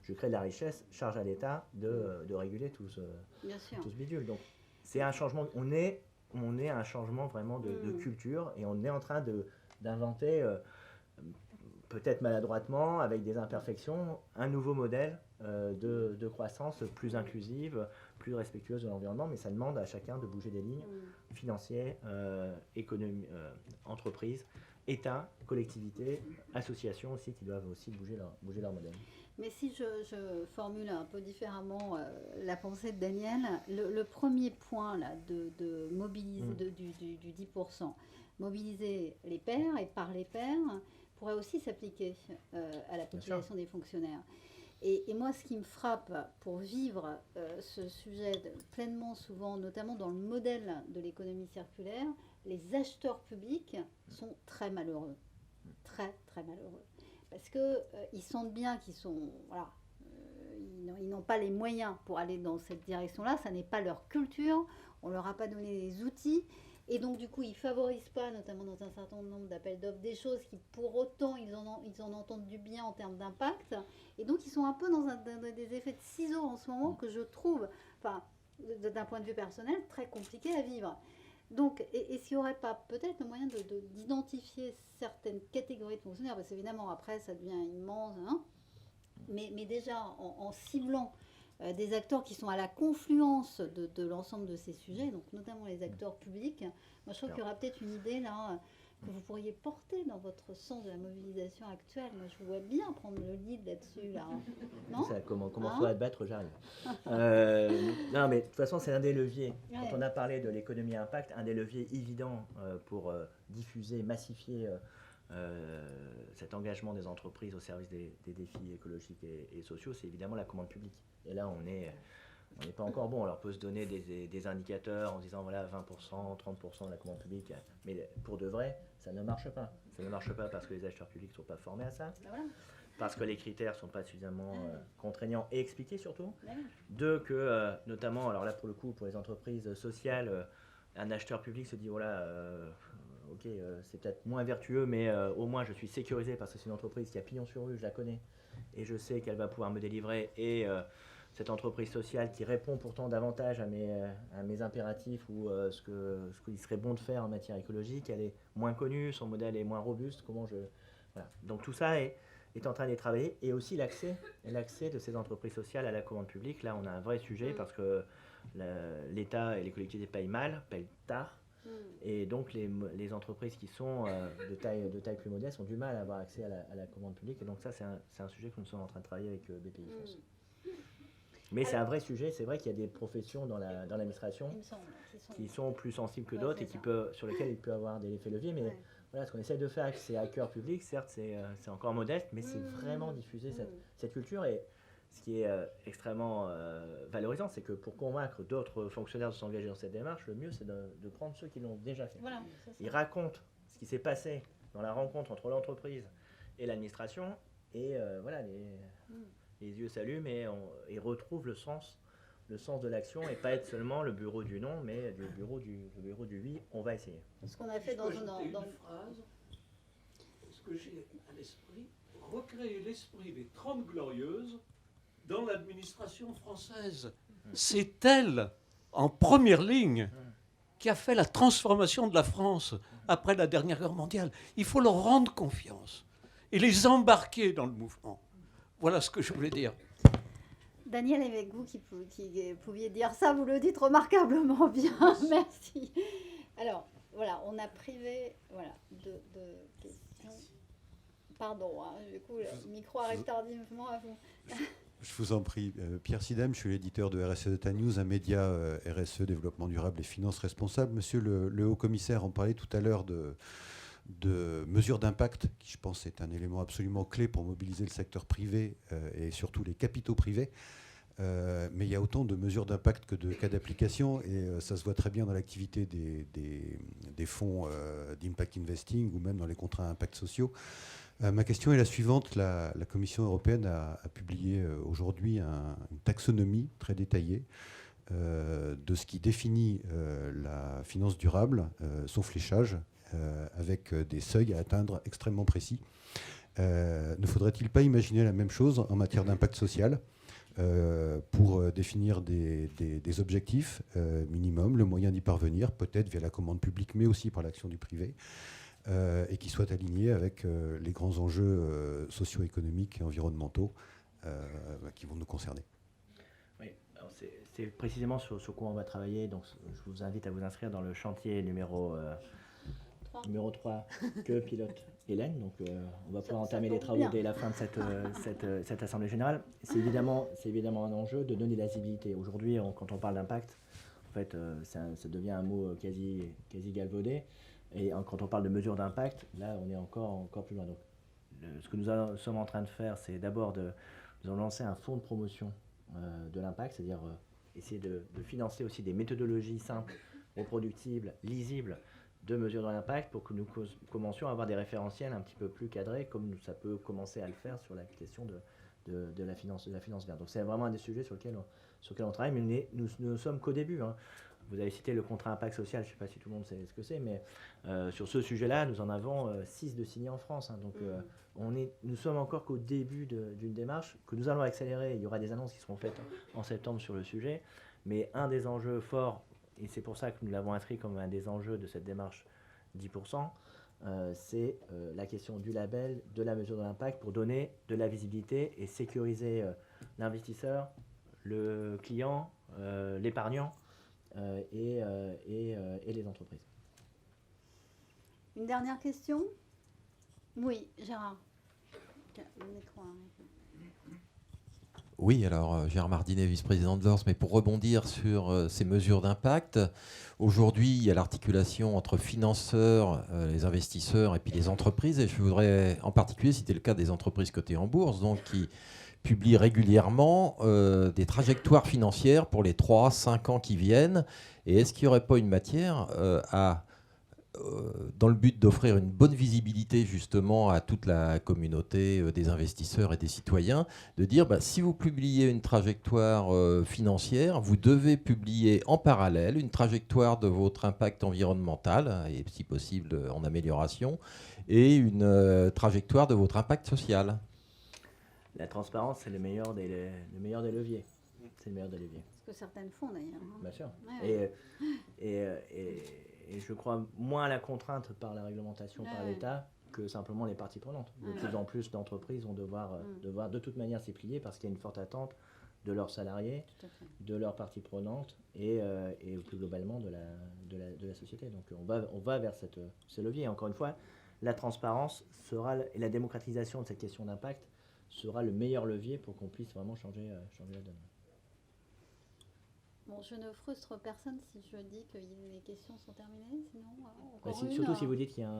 je crée de la richesse, charge à l'État de réguler tout ce bidule. Donc, c'est un changement. On est à un changement vraiment de culture et on est en train d'inventer, peut-être maladroitement, avec des imperfections, un nouveau modèle de croissance plus inclusive, plus respectueuse de l'environnement, mais ça demande à chacun de bouger des lignes financiers, économie, entreprises, État, collectivités, associations aussi qui doivent aussi bouger leur modèle. Mais si je formule un peu différemment la pensée de Daniel, le premier point là, de mobiliser du 10%, mobiliser les pairs et par les pairs, pourrait aussi s'appliquer à la population des fonctionnaires. Et moi, ce qui me frappe pour vivre ce sujet pleinement souvent, notamment dans le modèle de l'économie circulaire, les acheteurs publics sont très malheureux. Très, très malheureux. Parce qu'ils sentent bien qu'ils sont... Voilà, ils n'ont pas les moyens pour aller dans cette direction-là. Ça n'est pas leur culture. On ne leur a pas donné les outils. Et donc, du coup, ils ne favorisent pas, notamment dans un certain nombre d'appels d'offres, des choses qui, pour autant, ils en entendent du bien en termes d'impact. Et donc, ils sont un peu dans des effets de ciseaux en ce moment que je trouve, d'un point de vue personnel, très compliqué à vivre. Donc, et s'il n'y aurait pas peut-être le moyen d'identifier certaines catégories de fonctionnaires, parce qu'évidemment, après, ça devient immense, mais déjà, en ciblant des acteurs qui sont à la confluence de l'ensemble de ces sujets, donc notamment les acteurs publics. Moi, je trouve qu'il y aura peut-être une idée là que vous pourriez porter dans votre sens de la mobilisation actuelle. Moi, je vous vois bien prendre le lead là-dessus, là. Non ? Ça commence à te battre, j'arrive. Non, mais de toute façon, c'est un des leviers. Quand on a parlé de l'économie impact, un des leviers évidents pour diffuser, massifier cet engagement des entreprises au service des défis écologiques et sociaux, c'est évidemment la commande publique. Et là, on n'est pas encore bon. On leur peut se donner des indicateurs en disant voilà 20%, 30% de la commande publique. Mais pour de vrai, ça ne marche pas. Ça ne marche pas parce que les acheteurs publics ne sont pas formés à ça. Parce que les critères ne sont pas suffisamment contraignants et expliqués surtout. Deux, que notamment, alors là pour le coup, pour les entreprises sociales, un acheteur public se dit voilà, ok, c'est peut-être moins vertueux, mais au moins je suis sécurisé parce que c'est une entreprise qui a pignon sur rue, je la connais. Et je sais qu'elle va pouvoir me délivrer. Et cette entreprise sociale qui répond pourtant davantage à mes impératifs ou ce qu'il serait bon de faire en matière écologique, elle est moins connue, son modèle est moins robuste. Voilà. Donc tout ça est en train d'être travaillé. Et aussi l'accès de ces entreprises sociales à la commande publique. Là, on a un vrai sujet parce que l'État et les collectivités payent tard. Et donc les entreprises qui sont de taille plus modeste ont du mal à avoir accès à la commande publique. Et donc ça, c'est un sujet que nous sommes en train de travailler avec BPI France. Mais c'est un vrai sujet. C'est vrai qu'il y a des professions dans l'administration qui sont plus sensibles que d'autres et sur lesquelles il peut avoir des effets leviers. Mais voilà, ce qu'on essaie de faire avec ces hackers publics, certes, c'est encore modeste, mais c'est vraiment diffuser cette culture. Et ce qui est extrêmement valorisant, c'est que pour convaincre d'autres fonctionnaires de s'engager dans cette démarche, le mieux, c'est de prendre ceux qui l'ont déjà fait. Voilà, ils racontent ce qui s'est passé dans la rencontre entre l'entreprise et l'administration, et voilà, les yeux s'allument et retrouvent le sens le sens de l'action et pas être seulement le bureau du non, mais le bureau du oui, on va essayer. Ce qu'on a fait dans Une dans- phrase, ce que j'ai à l'esprit, recréer l'esprit des 30 Glorieuses dans l'administration française. C'est elle, en première ligne, qui a fait la transformation de la France après la dernière guerre mondiale. Il faut leur rendre confiance et les embarquer dans le mouvement. Voilà ce que je voulais dire. Daniel, avec vous qui pouviez dire ça, vous le dites remarquablement bien. Merci. Alors, voilà, on a privé de questions. Pardon, hein, du coup, le micro arrive tardivement à vous. Je vous en prie. Pierre Sidem, je suis l'éditeur de RSE Data News, un média RSE, développement durable et finances responsables. Monsieur le haut-commissaire, on parlait tout à l'heure de mesures d'impact, qui je pense est un élément absolument clé pour mobiliser le secteur privé et surtout les capitaux privés. Mais il y a autant de mesures d'impact que de cas d'application et ça se voit très bien dans l'activité des fonds d'impact investing ou même dans les contrats à impact sociaux. Ma question est la suivante. La Commission européenne a publié aujourd'hui une taxonomie très détaillée de ce qui définit la finance durable, son fléchage, avec des seuils à atteindre extrêmement précis. Ne faudrait-il pas imaginer la même chose en matière d'impact social pour définir des objectifs minimums, le moyen d'y parvenir, peut-être via la commande publique, mais aussi par l'action du privé, et qui soient alignés avec les grands enjeux socio-économiques et environnementaux qui vont nous concerner. Oui, c'est précisément sur quoi on va travailler. Donc, je vous invite à vous inscrire dans le chantier numéro 3 que pilote Hélène. Donc, on va pouvoir entamer les travaux dès la fin de cette Assemblée Générale. C'est évidemment un enjeu de donner de la visibilité. Aujourd'hui, quand on parle d'impact, en fait, ça devient un mot quasi galvaudé. Et quand on parle de mesures d'impact, là, on est encore plus loin. Donc, ce que nous sommes en train de faire, c'est d'abord nous avons lancé un fonds de promotion de l'impact, c'est-à-dire essayer de financer aussi des méthodologies simples, reproductibles, lisibles de mesures de l'impact pour que nous commencions à avoir des référentiels un petit peu plus cadrés, comme ça peut commencer à le faire sur la question de la finance verte. Donc, c'est vraiment un des sujets sur lequel on travaille, mais nous ne sommes qu'au début, hein. Vous avez cité le contrat impact social, je ne sais pas si tout le monde sait ce que c'est, mais sur ce sujet-là, nous en avons 6 de signés en France. Hein, donc nous sommes encore qu'au début d'une démarche que nous allons accélérer. Il y aura des annonces qui seront faites en septembre sur le sujet. Mais un des enjeux forts, et c'est pour ça que nous l'avons inscrit comme un des enjeux de cette démarche 10%, c'est la question du label, de la mesure de l'impact pour donner de la visibilité et sécuriser l'investisseur, le client, l'épargnant, et les entreprises. Une dernière question ? Oui, Gérard. Le micro arrive. Oui, alors Gérard Mardinet, vice-président de l'ORS, mais pour rebondir sur ces mesures d'impact, aujourd'hui il y a l'articulation entre financeurs, les investisseurs et puis les entreprises, et je voudrais en particulier citer le cas des entreprises cotées en bourse, donc qui publie régulièrement des trajectoires financières pour les 3-5 ans qui viennent. Et est-ce qu'il n'y aurait pas une matière dans le but d'offrir une bonne visibilité justement à toute la communauté des investisseurs et des citoyens, de dire si vous publiez une trajectoire financière, vous devez publier en parallèle une trajectoire de votre impact environnemental, et si possible en amélioration, et une trajectoire de votre impact social. La transparence, c'est le meilleur des leviers. C'est le meilleur des leviers. Ce que certaines font d'ailleurs. Bien sûr. Ouais. Et je crois moins à la contrainte par la réglementation, par l'État, que simplement les parties prenantes. De plus en plus d'entreprises vont devoir de toute manière s'y plier parce qu'il y a une forte attente de leurs salariés, de leurs parties prenantes et plus globalement de la société. Donc on va vers ce levier. Et encore une fois, la transparence et la démocratisation de cette question d'impact sera le meilleur levier pour qu'on puisse vraiment changer la donne. Bon, je ne frustre personne si je dis que les questions sont terminées, sinon surtout si vous dites qu'il y a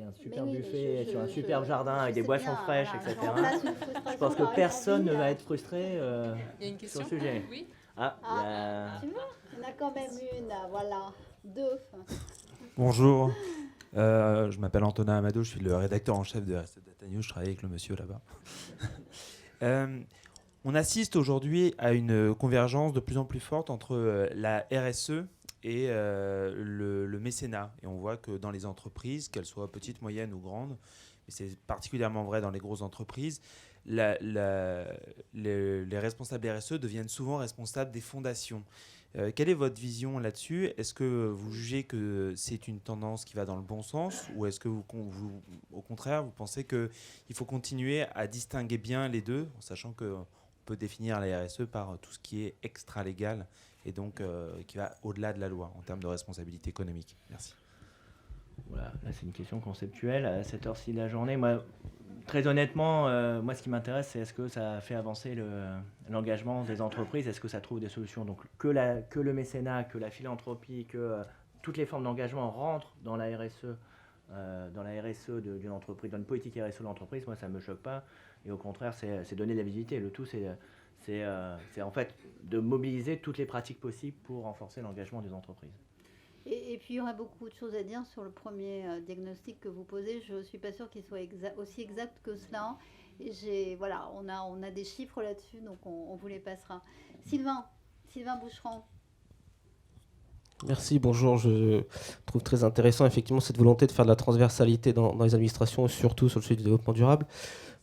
un super buffet sur un superbe jardin avec des boissons fraîches, etc. Je pense que personne ne va être frustré sur le sujet. Oui. Tu vois, il y en a quand même une, voilà, 2. Bonjour, je m'appelle Antonin Amadou, je suis le rédacteur en chef de RSE Data News, je travaille avec le monsieur là-bas. On assiste aujourd'hui à une convergence de plus en plus forte entre la RSE et le mécénat. Et on voit que dans les entreprises, qu'elles soient petites, moyennes ou grandes, mais c'est particulièrement vrai dans les grosses entreprises, les responsables RSE deviennent souvent responsables des fondations. Quelle est votre vision là-dessus? Est-ce que vous jugez que c'est une tendance qui va dans le bon sens, ou est-ce que au contraire, vous pensez qu'il faut continuer à distinguer bien les deux, en sachant qu'on peut définir la RSE par tout ce qui est extra-légal et donc qui va au-delà de la loi en termes de responsabilité économique? Merci. Voilà, là c'est une question conceptuelle à cette heure-ci de la journée. Moi, très honnêtement, moi ce qui m'intéresse, c'est est-ce que ça fait avancer l'engagement des entreprises, est-ce que ça trouve des solutions. Donc que le mécénat, que la philanthropie, que toutes les formes d'engagement rentrent dans la RSE, d'une entreprise, dans une politique RSE de l'entreprise, moi ça ne me choque pas. Et au contraire, c'est donner de la visibilité. Le tout, c'est en fait de mobiliser toutes les pratiques possibles pour renforcer l'engagement des entreprises. Et puis il y aurait beaucoup de choses à dire sur le premier diagnostic que vous posez. Je ne suis pas sûre qu'il soit aussi exact que cela. Et voilà, on a des chiffres là-dessus, donc on vous les passera. Sylvain Boucheron. Merci, bonjour. Je trouve très intéressant effectivement cette volonté de faire de la transversalité dans les administrations, surtout sur le sujet du développement durable.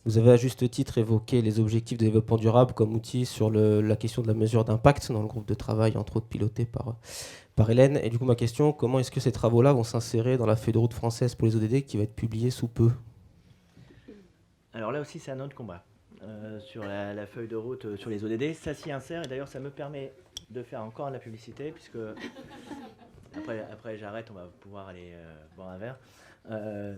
Vous avez à juste titre évoqué les objectifs de développement durable comme outil sur la question de la mesure d'impact dans le groupe de travail, entre autres piloté par Hélène. Et du coup, ma question, comment est-ce que ces travaux-là vont s'insérer dans la feuille de route française pour les ODD qui va être publiée sous peu? Alors là aussi, c'est un autre combat. Sur la feuille de route sur les ODD, ça s'y insère. Et d'ailleurs, ça me permet de faire encore de la publicité, puisque après j'arrête, on va pouvoir aller boire un verre. La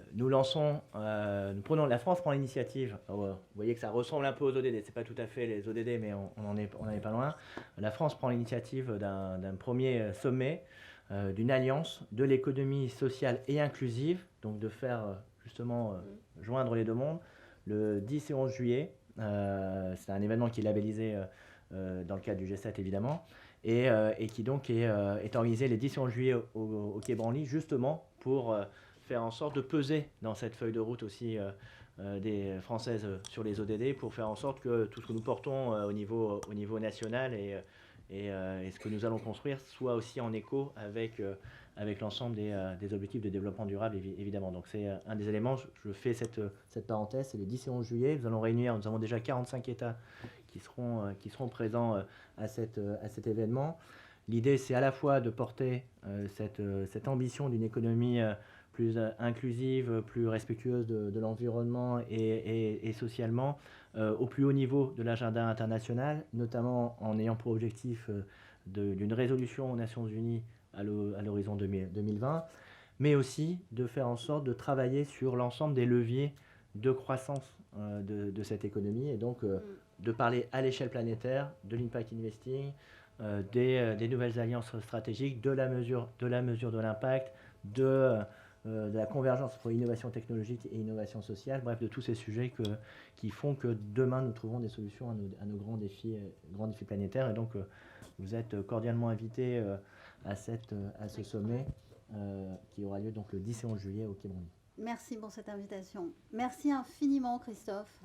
France prend l'initiative. Vous voyez que ça ressemble un peu aux ODD. C'est pas tout à fait les ODD, mais on n'en est pas loin. La France prend l'initiative d'un premier sommet, d'une alliance de l'économie sociale et inclusive, donc de faire justement joindre les deux mondes, le 10 et 11 juillet. C'est un événement qui est labellisé dans le cadre du G7 évidemment, et qui donc est organisé les 10 et 11 juillet au Quai Branly, justement pour faire en sorte de peser dans cette feuille de route aussi des Françaises sur les ODD, pour faire en sorte que tout ce que nous portons au niveau national et ce que nous allons construire soit aussi en écho avec l'ensemble des objectifs de développement durable, évidemment. Donc c'est un des éléments, je fais cette parenthèse, c'est le 10 et 11 juillet, nous avons déjà 45 États qui seront présents à cet événement. L'idée, c'est à la fois de porter cette ambition d'une économie plus inclusive, plus respectueuse de l'environnement et socialement, au plus haut niveau de l'agenda international, notamment en ayant pour objectif d'une résolution aux Nations Unies à l'horizon 2020, mais aussi de faire en sorte de travailler sur l'ensemble des leviers de croissance de cette économie, et donc de parler à l'échelle planétaire de l'impact investing, des nouvelles alliances stratégiques, de la mesure de l'impact, de la convergence entre innovation technologique et innovation sociale, bref, de tous ces sujets qui font que demain nous trouverons des solutions à nos grands défis planétaires. Et donc vous êtes cordialement invités à ce sommet qui aura lieu donc le 10 et 11 juillet au Quai Branly. Merci pour cette invitation. Merci infiniment Christophe.